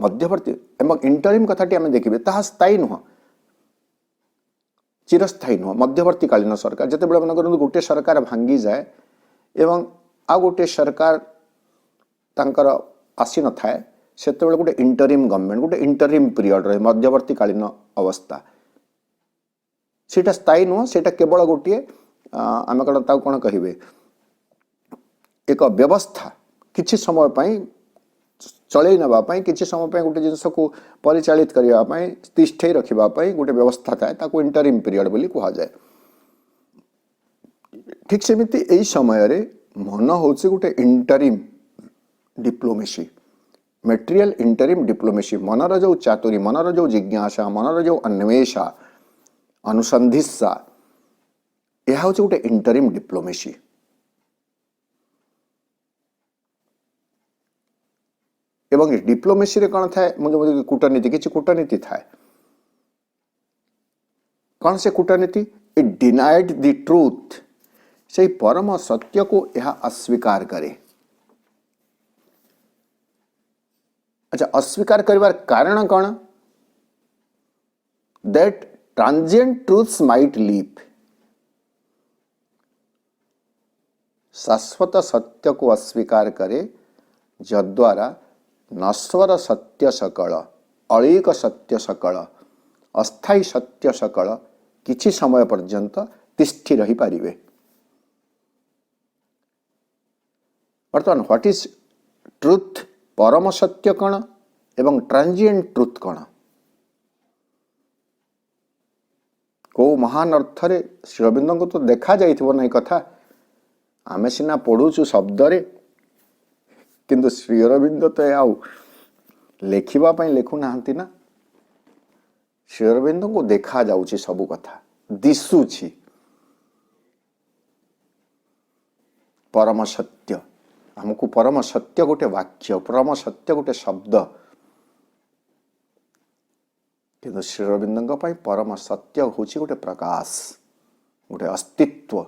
मध्यवर्ती एवं इंटरिम कथाटी आम देखिए ताहा स्थायी नुह चिरस्थायी नुह मध्यवर्तीकालीन सरकार जिते बड़े मन करूँ गोटे सरकार भांगी जाए एवं आ गोटे सरकार तांकर आसी न थाए से गोटे इंटरिम गवर्नमेंट गोटे इंटरिम पीरियड रहे मध्यवर्तीकालीन अवस्था सेटा स्थायी नुह सेटा केवल गोटे आम कौन कहे एक व्यवस्था किछि समय पाई चलई नबा पाई किछि समय पाई गोटे जिनस को परिचालित करिया पाई तिष्ठई रखिबा पाई गोटे व्यवस्था थाए ताको इंटरिम पीरियड बोली कहा जाए। ठीक सेमिति एई समय रे मन होचे गोटे interim diplomacy, material interim diplomacy. मनर जो चातुरी, मनर जो जिज्ञासा, मनर जो अन्वेषा, अनुसंधिसा, यह हूँ गोटे इंटरिम डिप्लोमेसी। एवं डिप्लोमेसी रे कौन थाए, मुझे कूटनीति, किसी कूटनीति थाए। कौन से कूटनीति? इट डिनाइड द ट्रूथ, से परम सत्य को यह अस्वीकार करे। अच्छा, अस्वीकार करिवार कारण कौन? That transient truths might leave, शाश्वत सत्य को अस्वीकार करे, जद्वारा नश्वर सत्य सकल, अळीक सत्य सकल, अस्थायी सत्य सकल किछि समय पर्यंत तिष्ठि रही पारिबे। बर्तमान व्हाट इज ट्रुथ, परम सत्य कौन एवं ट्रांजिएंट ट्रुथ कौन? को महान अर्थ रे श्री अरविंद को तो देखा जाइथिबो नै कथा, आमे सिना पढुछु शब्द रे, किंतु श्री अरविंद तो आउ लेखिबा पई लेखु नाहंती ना। श्री अरविंद को देखा जाउछि, सबु कथा दिसुछि। परम सत्य, हमको परम सत्य गोटे वाक्य, परम सत्य गोटे शब्द, किंतु श्री अरविंद पई परम सत्य होछि गोटे प्रकाश, गोटे अस्तित्व।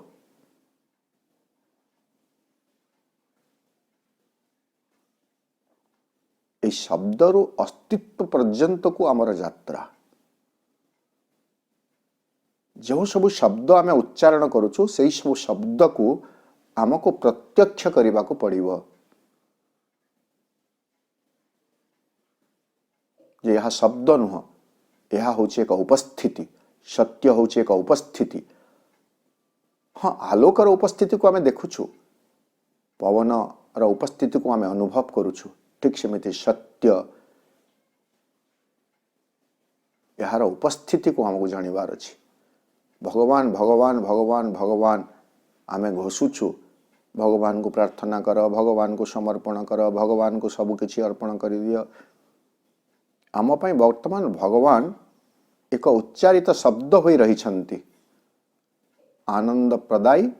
ए शब्द रु अस्तित्व पर्यंत को आमर यात्रा। जो सब शब्द आम उच्चारण करुचु, से सब शब्द को आमको प्रत्यक्ष करने को पड़िबो। जे यह शब्द नुह, यह होचे एक उपस्थिति, सत्य होचे एक उपस्थिति। हाँ, आलोकर उपस्थिति को आम देखुछु, पवन र उपस्थिति को आम अनुभव करुछु, ठीक सेमिति सत्य यार उपस्थिति को आमको जानिबार अछि। भगवान भगवान भगवान भगवान आमे घोषुछु, भगवान को प्रार्थना कर, भगवान को समर्पण कर, भगवान को सब किछि अर्पण कर दियो। आम पई वर्तमान भगवान एक उच्चारित शब्द होई रही छंती। आनंद प्रदायी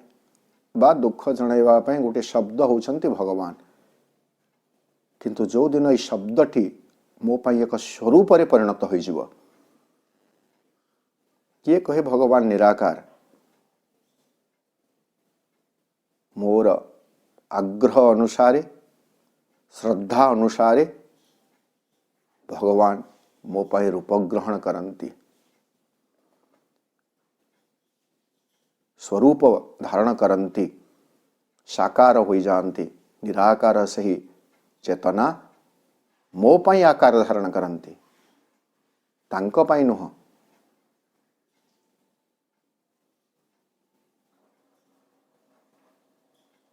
बा दुख जणाइबा पई गोटे शब्द होउछंती भगवान। किंतु जो दिन ई शब्दटी मो पई एक स्वरूप रे परिणत होई जिवो, किए कहे भगवान निराकार, मोर आग्रह अनुसारे, श्रद्धा अनुसारे भगवान मो पाई रूप ग्रहण करंती, स्वरूप धारण करंती, साकार हो जाती। निराकार से ही चेतना मो पाई आकार धारण करंती, तांको पाई नुह।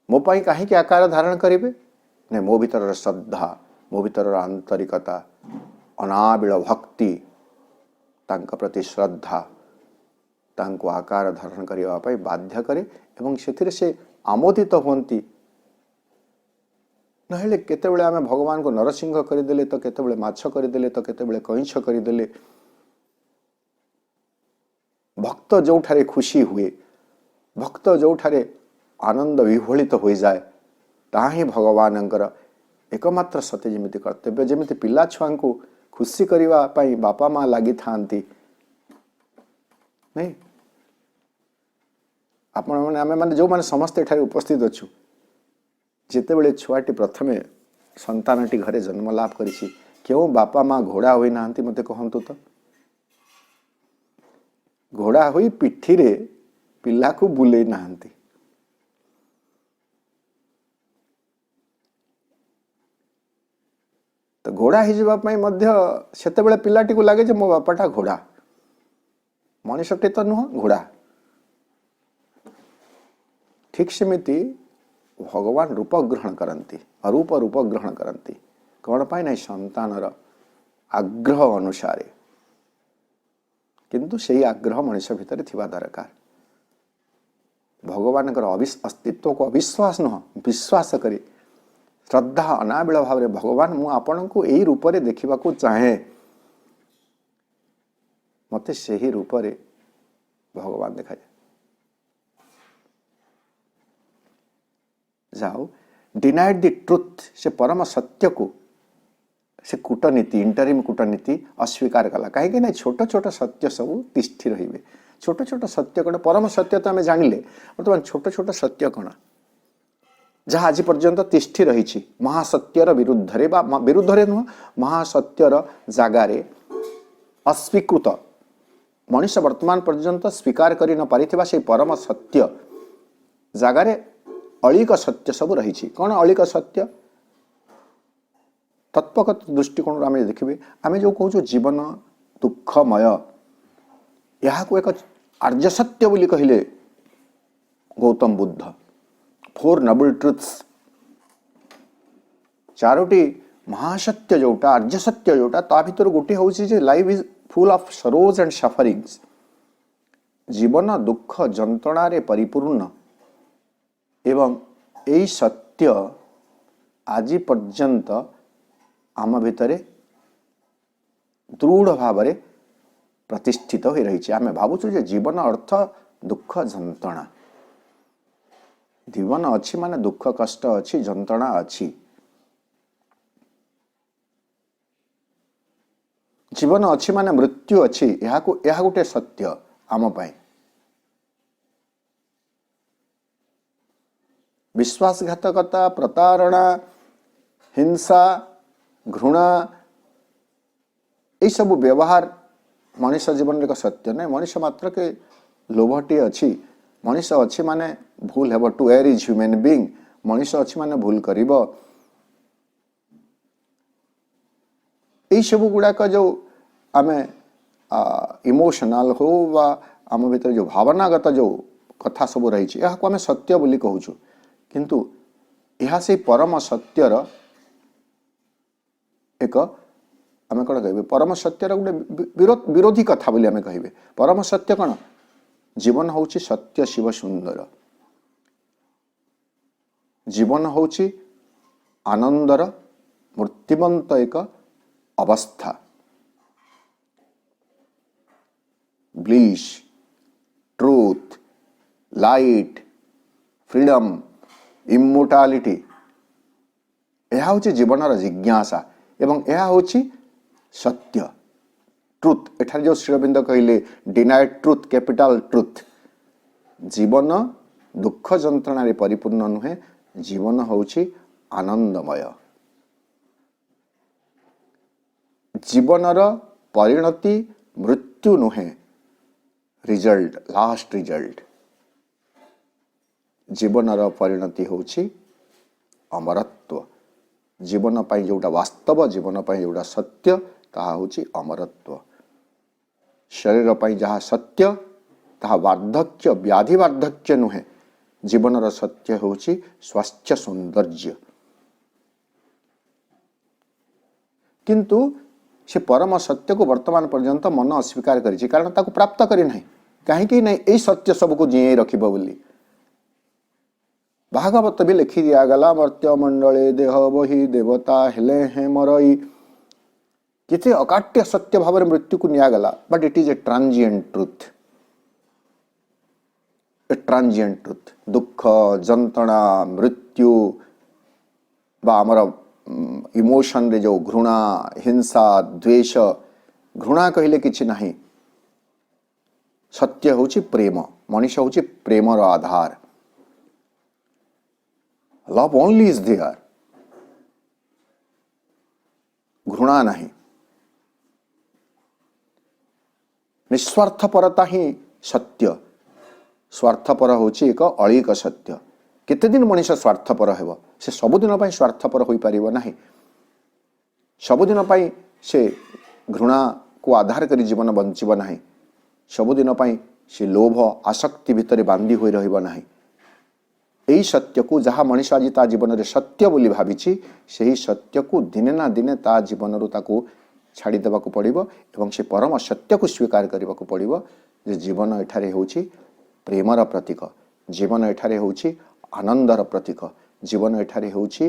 मो पाई कहीं आकार धारण करेंगे ने? मो भीतर श्रद्धा, मो भीतर आंतरिकता, अनाबिल भक्ति, तांका प्रति श्रद्धा तांको आकार धारण करने पाई बाध्य करे एवं सेथिरे से आमोदित होती। नहेले केतेबेले आमे भगवान को नरसिंह करदेले, तो केतेबेले माछ करदेले, तो केतेबेले कईछ करदेले। भक्त जोठारे खुशी हुए, भक्त जोठारे आनंद विह्वलित हो जाए, ताही भगवानंकर एकमात्र सत्य। जेमिति कर्तव्य, जेमिति पिला छुआ को खुशी करबा पई बापा माँ लगी थांती नहीं। आपण माने आमे माने जो माने समस्त एठारे उपस्थित अछु, जेतेबेले छुआटी प्रथमे संतानटी घरे जन्म लाभ करिछि, क्यों बापा माँ घोड़ा होई नांती मते कहंतु तो? घोड़ा होई पिठी रे पिला को बुले नांती। तो घोड़ा हिजबा पिलाटी को लगे मो बापाटा घोड़ा, मनुष्यटे तो नुह घोड़ा। ठीक सेमिति भगवान रूप ग्रहण करती, अरूप रूप ग्रहण करती। कौन पाई ना? संतानर आग्रह अनुसारे, किंतु से आग्रह मनुष्य भितर थिबा दरकार। भगवान अस्तित्व को अविश्वास नुह विश्वास करी श्रद्धा अनाबिल भाव में भगवान मु आपण को यही रूप में देखा चाहे मत से ही रूप में भगवान देखा जाओ डिनाइड द ट्रुथ से परम सत्य को से कूटनीति इंटरिम कूटनीति अस्वीकार कला कहीं छोट छोट सत्य सब तिष्ठि रे छोट छोट सत्य कौन परम सत्य तो आम जानिले बर्तमान छोट छोट सत्य कौन जहाँ आज पर्यंत तिष्ठि रही महासत्यर विरुद्धरे विरुद्धरे नुह महासत्यर जगार अस्वीकृत मनीष वर्तमान पर्यंत स्वीकार कर न पारिथिबा से परम सत्य जगार अलिक सत्य सब रही कौन अलिक सत्य तत्वगत दृष्टिकोण आम देखिए आम जो कहूँ जीवन दुखमय यहाँ को एक आर्य सत्य बोली कहले गौतम बुद्ध 4 नोबल ट्रुथ्स चारोटी महासत्य जोटा आर्य सत्य जोटा ता भीतर गोटे हूँ life is full of Saroj and sufferings जीवन दुख जंत्रणा रे परिपूर्ण एवं यही सत्य आज पर्यंत आम भितर दृढ़ भाव में प्रतिष्ठित हो रही आम भावुँ जीवन अर्थ दुख जंत्रणा जीवन अच्छी माने दुख कष्ट अच्छी जंत्रणा अच्छी जीवन अच्छी माने मृत्यु अच्छी यह गोटे सत्य आम पाई विश्वासघातकता प्रतारणा हिंसा घृणा ये सब व्यवहार मनुष्य जीवन एक सत्य नहीं मनुष्य मात्र के लोभटी अच्छी मनुष्य अच्छी माने भूल हेब to err is human being मनुष्य अच्छी माने भूल करिब ये सब गुड़ाक जो आम इमोशनल हो वा आम भीतर जो भावनागत जो कथा सब रही आम सत्य बोली कहूँ किंतु यह से परम सत्यर एक आम कौन कहे परम सत्यर गोटे विरोधी कथा बोली आम कहे परम सत्य कौन जीवन हूँ सत्य शिव सुंदर जीवन हूँ आनंदर मूर्तिमंत एक अवस्था ब्लिस ट्रूथ लाइट फ्रीडम इमोर्टालिटी यह हूँ जीवनर जिज्ञासा एवं यह हूँ सत्य ट्रुथ एठार जो श्रीअरविंद कहले डिनाइड ट्रुथ कैपिटल ट्रुथ जीवन दुख जंत्रणा रे परिपूर्ण नुहे जीवन हूँ आनंदमय जीवनर परिणति मृत्यु नुहे रिजल्ट लास्ट रिजल्ट जीवनर परिणति हूँ अमरत्व जीवन पाई जोटा वास्तव जीवन पाई जोटा सत्य ताहा हूँ अमरत्व शरीर पाई जहाँ सत्य ताहा वार्धक्य व्याधि वार्धक्य नुहे जीवनर सत्य हूँ स्वास्थ्य सौंदर्य किंतु से परम सत्य को वर्तमान पर्यंत मन अस्वीकार करिछि कारण ताको प्राप्त करि नाही कहीं नहीं यही सत्य सबको जीए रखिब बोली भागवत भी लिखि दिया गला मर्त्य मंडले देह बही देवता हेले हैं मरई किते अकाट्य सत्य भाव में मृत्यु को निगला but it is a transient truth दुख जंत्रणा मृत्यु बा आमर इमोशन रे जो घृणा हिंसा द्वेष घृणा कहले किछि नाही सत्य हूँ प्रेम मनुष्य हूँ प्रेमर आधार लव ओनली इज देयर घृणा नहीं निस्वार्थपरता ही सत्य स्वार्थपर हूँ एक अलिक सत्य केते दिन मनुष्य स्वार्थपर हेब से सबुदिन पाई स्वार्थपर हो पारिब नाही सबुदिन पाई से घृणा को आधार करी जीवन बंचिब नाही सबुदिन पाई से लोभ आसक्ति भितर बांधी होई रहिब नाही यही सत्य को जहाँ मनुष्य आज ता जीवन रे सत्य बोली भाविछि सेही सत्य को दिने ना दिने ता जीवन रु ताको छाड़ी देबाकू पड़िबो एवं से परम सत्य को स्वीकार करबाकू पड़िबो जे जीवन एठारे होछि प्रेमर प्रतीक जीवन एठारे होउछि आनंदर प्रतीक, जीवन एठारे होउछि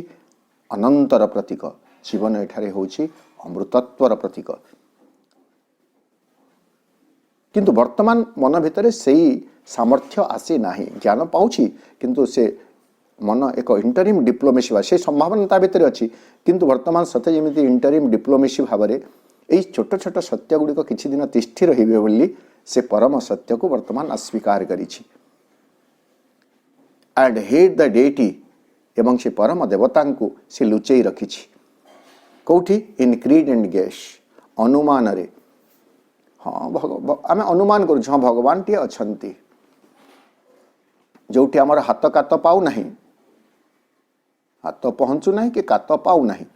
अनंतर प्रतीक, जीवन एठारे होउछि अमृतत्वर प्रतीक। किंतु वर्तमान मन भितर सेई सामर्थ्य आसी नाही, ज्ञान पाउछि किंतु से मन एक इंटरिम डिप्लोमेसी से संभावना ता भितर अछि, किंतु वर्तमान सते जेमिति इंटरिम डिप्लोमेसी भावरे एई छोट छोट सत्य गुड़िक किछि दिन तिष्ठि रहिबे बोली से परम सत्य को वर्तमान अस्वीकार करिछि एंड हेड द डेटी एवं से परम देवता को से लुचेई रखिछि कौठी इन क्रीड एंड गैश अनुमान रे। हाँ आम अनुमान करूँ हाँ भगवान टी अच्छी जो आमर हाथ कात पाऊ नहीं, हाथ पहुँचु ना कि कात पाऊ नहीं,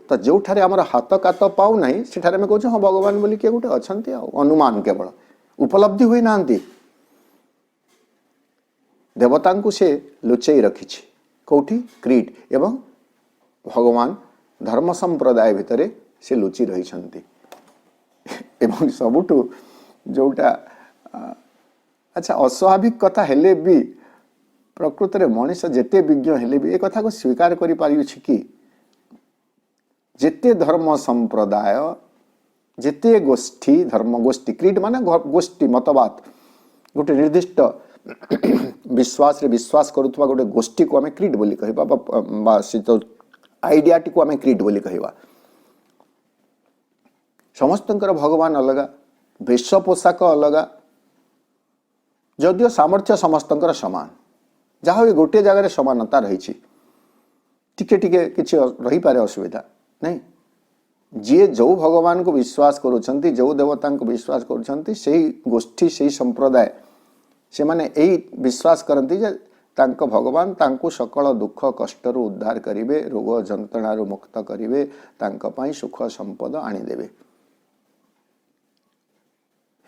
तो जो ठारे आमर हाथ कात पाऊ नहीं सेठारे आम कहूँ हाँ भगवान बोली किए गोटे अच्छा अनुमान केवल उपलब्धि हुई ना देवता को से लुचेई रखिछि कौठी क्रीड एवं भगवान धर्म संप्रदाय भितर से लुचि रही एवं सबुठु जोटा अच्छा अस्वाभाविक कथा हेले भी प्रकृत रे मनीष जेते विज्ञ हेले भी एक कथा को स्वीकार करि पारिछि कि जेते धर्म संप्रदाय जेते गोष्ठी धर्म गोष्ठी क्रीड माने गोष्ठी मतवाद गोटे निर्दिष्ट विश्वास रे विश्वास करुवा गोटे गोष्ठी को आम क्रीड बोली कहबा बा आइडिया टी को आम क्रीड बोली कहबा। समस्तंकर भगवान अलग, वेश पोशाक अलग, जदियो सामर्थ्य समस्तंकर समान, जहाँ भी गोटे जगह समानता रही टिके टिके किछि रही पारे असुविधा नहीं। जी जो भगवान को विश्वास करुछंती जो देवता को विश्वास करुछंती सेही गोष्ठी सेही संप्रदाय से माने यही विश्वास करती जे तांको भगवान तांको सकल दुख कष्ट रु उद्धार करिवे, रोग जंत्रणा रु मुक्त करिवे, तांको पई सुख संपद आनीदेवे।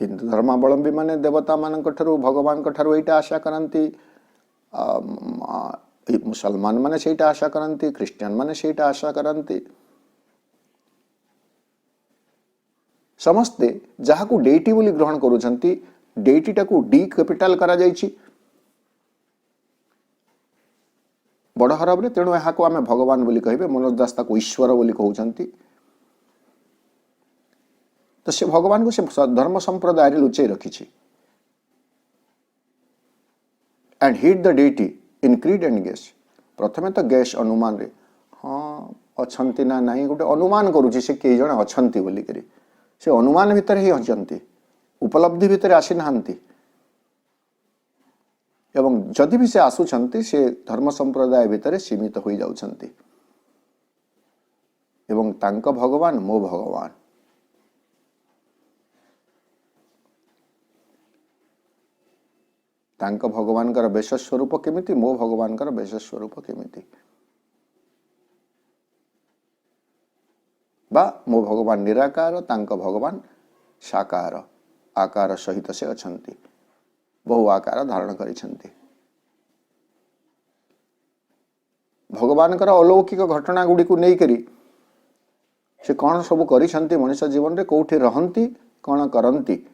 हिंदू धर्मावलंबी माने देवता मान भगवान ठारू एटा आशा करती, मुसलमान माने सेटा आशा करती, ख्रीस्टियन माने सेटा आशा करती। समस्ते जहाँ को डेटी बोली ग्रहण करुछंती डेटी टाकू डी कैपिटाल करा जायछि बड़ हरब रे, तेणु यहाँ को आम भगवान बोली कहिबे। मनोज दास ताको ईश्वर बोली कहउछंती। तो से भगवान को से धर्म संप्रदाय लुचेई रखिछि and hid the deity in creed and guess. प्रथमे तो गैस अनुमान रे हाँ अच्छंती ना नहीं गोटे अनुमान करुछि से कई जण अच्छंती बोली करी, से अनुमान भितर ही अच्छंती, उपलब्धि भितर आसी नाहंती। एवं जदि भी से आसुछंती से धर्म संप्रदाय भितर सीमित हो जाउछंती एवं तांको भगवान मो भगवान। तांको भगवान कर बेश स्वरूप केमिति, मो भगवान कर बेश स्वरूप केमिति, बा मो भगवान निराकार तांको भगवान साकार आकार सहित से अछंती, बहु आकार धारण करिछंती। भगवान कर अलौकिक घटना गुडी को नै करी से कौन सब करिछंती मनुष्य जीवन रे, कोठी रहंती कौन करंती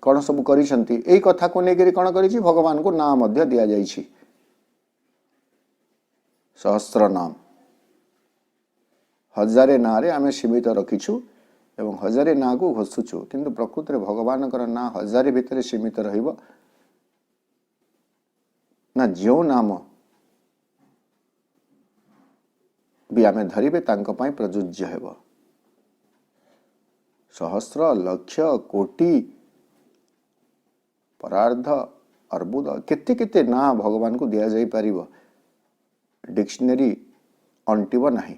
कौन सब करिछंती एई कथा को नै करी कौन करिछि भगवान को नाम मध्य दिया जाइछि सहस्र नाम। हजारे ना रे आमे सीमित रखिछु एवं हजारे ना को घोषुछु, किंतु प्रकृत रे भगवान कर ना हजारे भितर सीमित रहिबो ना। जो नाम भी आमे धरिबे तांको पई प्रयोज्य हेबो। सहस्र लक्ष कोटि परार्ध अर्बुद केते केते ना भगवान को दिया जाई परिबो, डिक्शनरी अंटिबो नाही।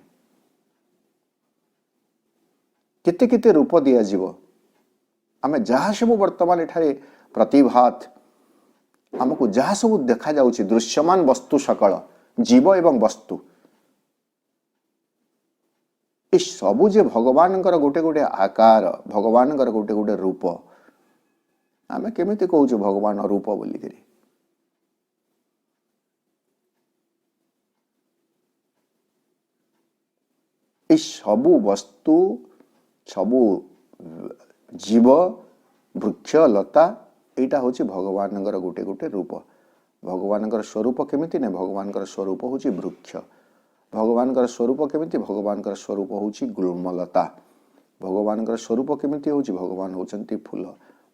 केते केते रूप दिया जीवो, आमे जहाँ सब वर्तमान एठारे प्रतिभात आमको जहाँ सब देखा जाउछि दृश्यमान वस्तु सकल जीव एवं वस्तु ए सबु जे भगवान गोटे गोटे आकार, भगवान गोटे गोटे रूप, आमे केमिति कहूछु भगवान रूप बोली करी। ए सबु वस्तु सबु जीव वृक्ष लता एटा होची भगवानଙ୍କର गोटे गोटे रूप। भगवानଙ୍କର स्वरूप केमिति ने भगवानଙ୍କର स्वरूप होची वृक्ष। भगवानଙ୍କର स्वरूप केमिति भगवानଙ୍କର स्वरूप होची गुल्मलता। भगवानଙ୍କର स्वरूप केमिति होची भगवान होचंती फूल।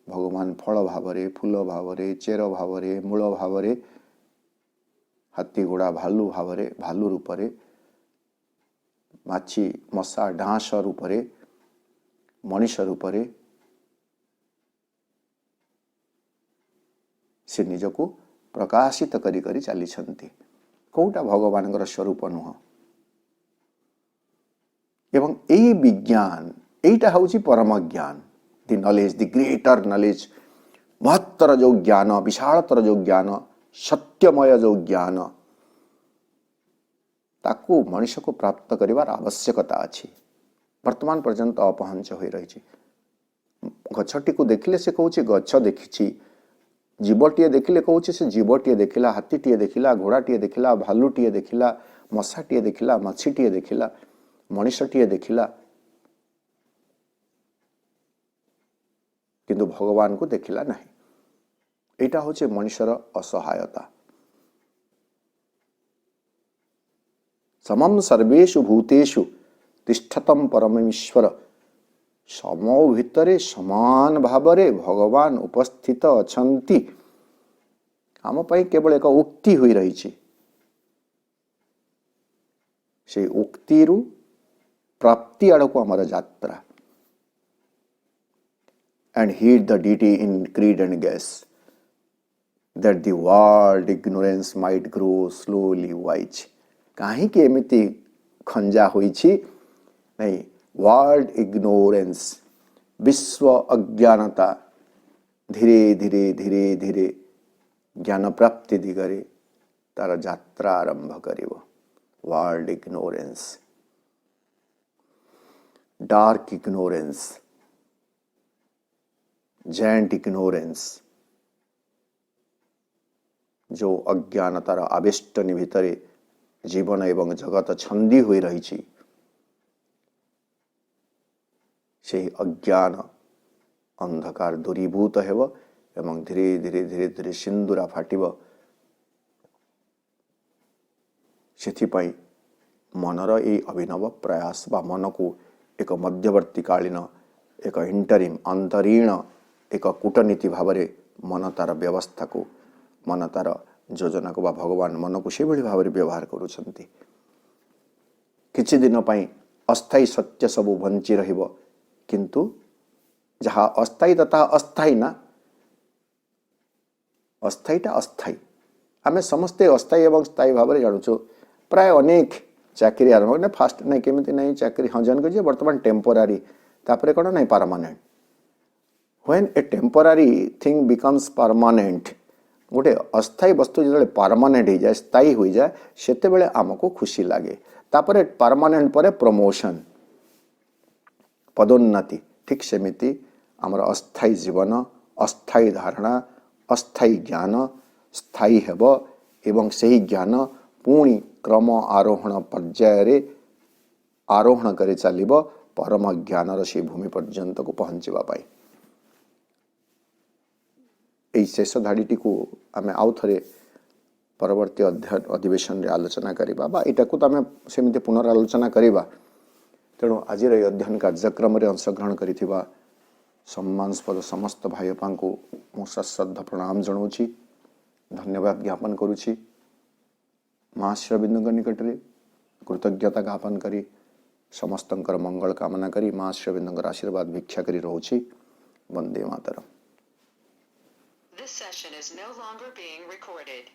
भगवान फल भावरे फूल भावरे चेर भावरे मूल भावरे हाथी घोड़ा भालू भावरे भालू रूपरे माछी मशा डांस रूपरे मनीष रूपरे से निजको प्रकाशित करी करी चली कौटा भगवान स्वरूप नुह। एवं यही विज्ञान यहीटा हूँ परम ज्ञान दि नॉलेज दि ग्रेटर नॉलेज महत्तर जो ज्ञान विशालतर जो ज्ञान सत्यमय जो ज्ञान ताकू मनुष्य को प्राप्त करिवार आवश्यकता अछि। वर्तमान पर्यंत अपहंच हो रही गछटी को देखिले से कहूँ गछ देखी जीवटीए देखिले कहूँ से जीवटीए देखिला हाथीटीए देखिला घोड़ाटीए देखिला भालुटीए देखिला मशाटीए देखिला मछीटीए देखिला मनीषटीए देखिला किंतु भगवान को देखिला नहीं। एटा होचे मनुष्यर असहायता। समम सर्वेषु भूतेषु तिष्ठतम परमेश्वर समो भितरे समान भावरे भगवान उपस्थित अछंती आम पई केवल एक उक्ति हुई रही छी। से उक्ति रु प्राप्ति आड़क आमर यात्रा। And heed the deity in creed and guess that the world ignorance might grow slowly wise। कहीं के एमिति खंजा होई छी नहीं वर्ल्ड इग्नोरेंस विश्व अज्ञानता धीरे धीरे धीरे धीरे ज्ञान प्राप्ति दिगरे तार यात्रा आरंभ करिवो। World ignorance dark ignorance giant ignorance जो अज्ञानतार आवेष्टनी भितरे जीवन एवं जगत छंदी हुई रही छी से अज्ञान अंधकार दूरीभूत हेब एवं धीरे धीरे धीरे धीरे सिंदूरा फाटिब। सेथिपाई मनर ए अभिनव प्रयास बा मन को एक मध्यवर्ती कालीन एक इंटरिम अंतरीण एक कूटनीति भावरे मन तार व्यवस्था को मन तार योजना को बा भगवान मन को से भाव व्यवहार करुछंती। किछि दिन पाई अस्थायी सत्य सबू बंची रहिबो किंतु जहाँ अस्थायी तथा अस्थायी ना अस्थायीटा अस्थायी आम समस्ते अस्थायी एवं स्थायी भाव जानूँ। प्राय अनेक चाकरी आरंभ ना फास्ट नहीं केमिति नहीं चाकरी हाँ जन कर बर्तमान टेम्पोरारी तापरे कौन नहीं permanent. When a temporary thing becomes permanent गोटे अस्थायी वस्तु जो परमानेंट हो जाए स्थायी हो जाए सेते बेले आमको खुशी लगे। तापरे परमानेंट परे प्रमोशन पदोन्नति ठीक सेमिति आमर अस्थायी जीवन अस्थायी धारणा अस्थायी ज्ञान स्थायी हेब एवं सही ज्ञान पुणी क्रम आरोहण पर्याय आरोहण करे चलिब परम ज्ञानर से भूमि पर्यंत को पहुँचवा पाई। यही शेष धाड़ीटी को आम आउ थे परवर्ती अधिवेशन रे आलोचना करिबा बा एटा को आम सेमिति पुनरालोचना करिबा। तेणु आज अध्ययन कार्यक्रम रे अंशग्रहण करिथिबा सम्मानस्पद समस्त भाई बापा को मु सश्रद्धा प्रणाम जनाऊँगी धन्यवाद ज्ञापन करुछि। माँ श्री अरविंद निकट रे कृतज्ञता ज्ञापन करी समस्तंकर मंगल कामना करी माँ श्री अरविंद आशीर्वाद भिक्षा करी रहूछि। Vande Mataram. This session is no longer being recorded.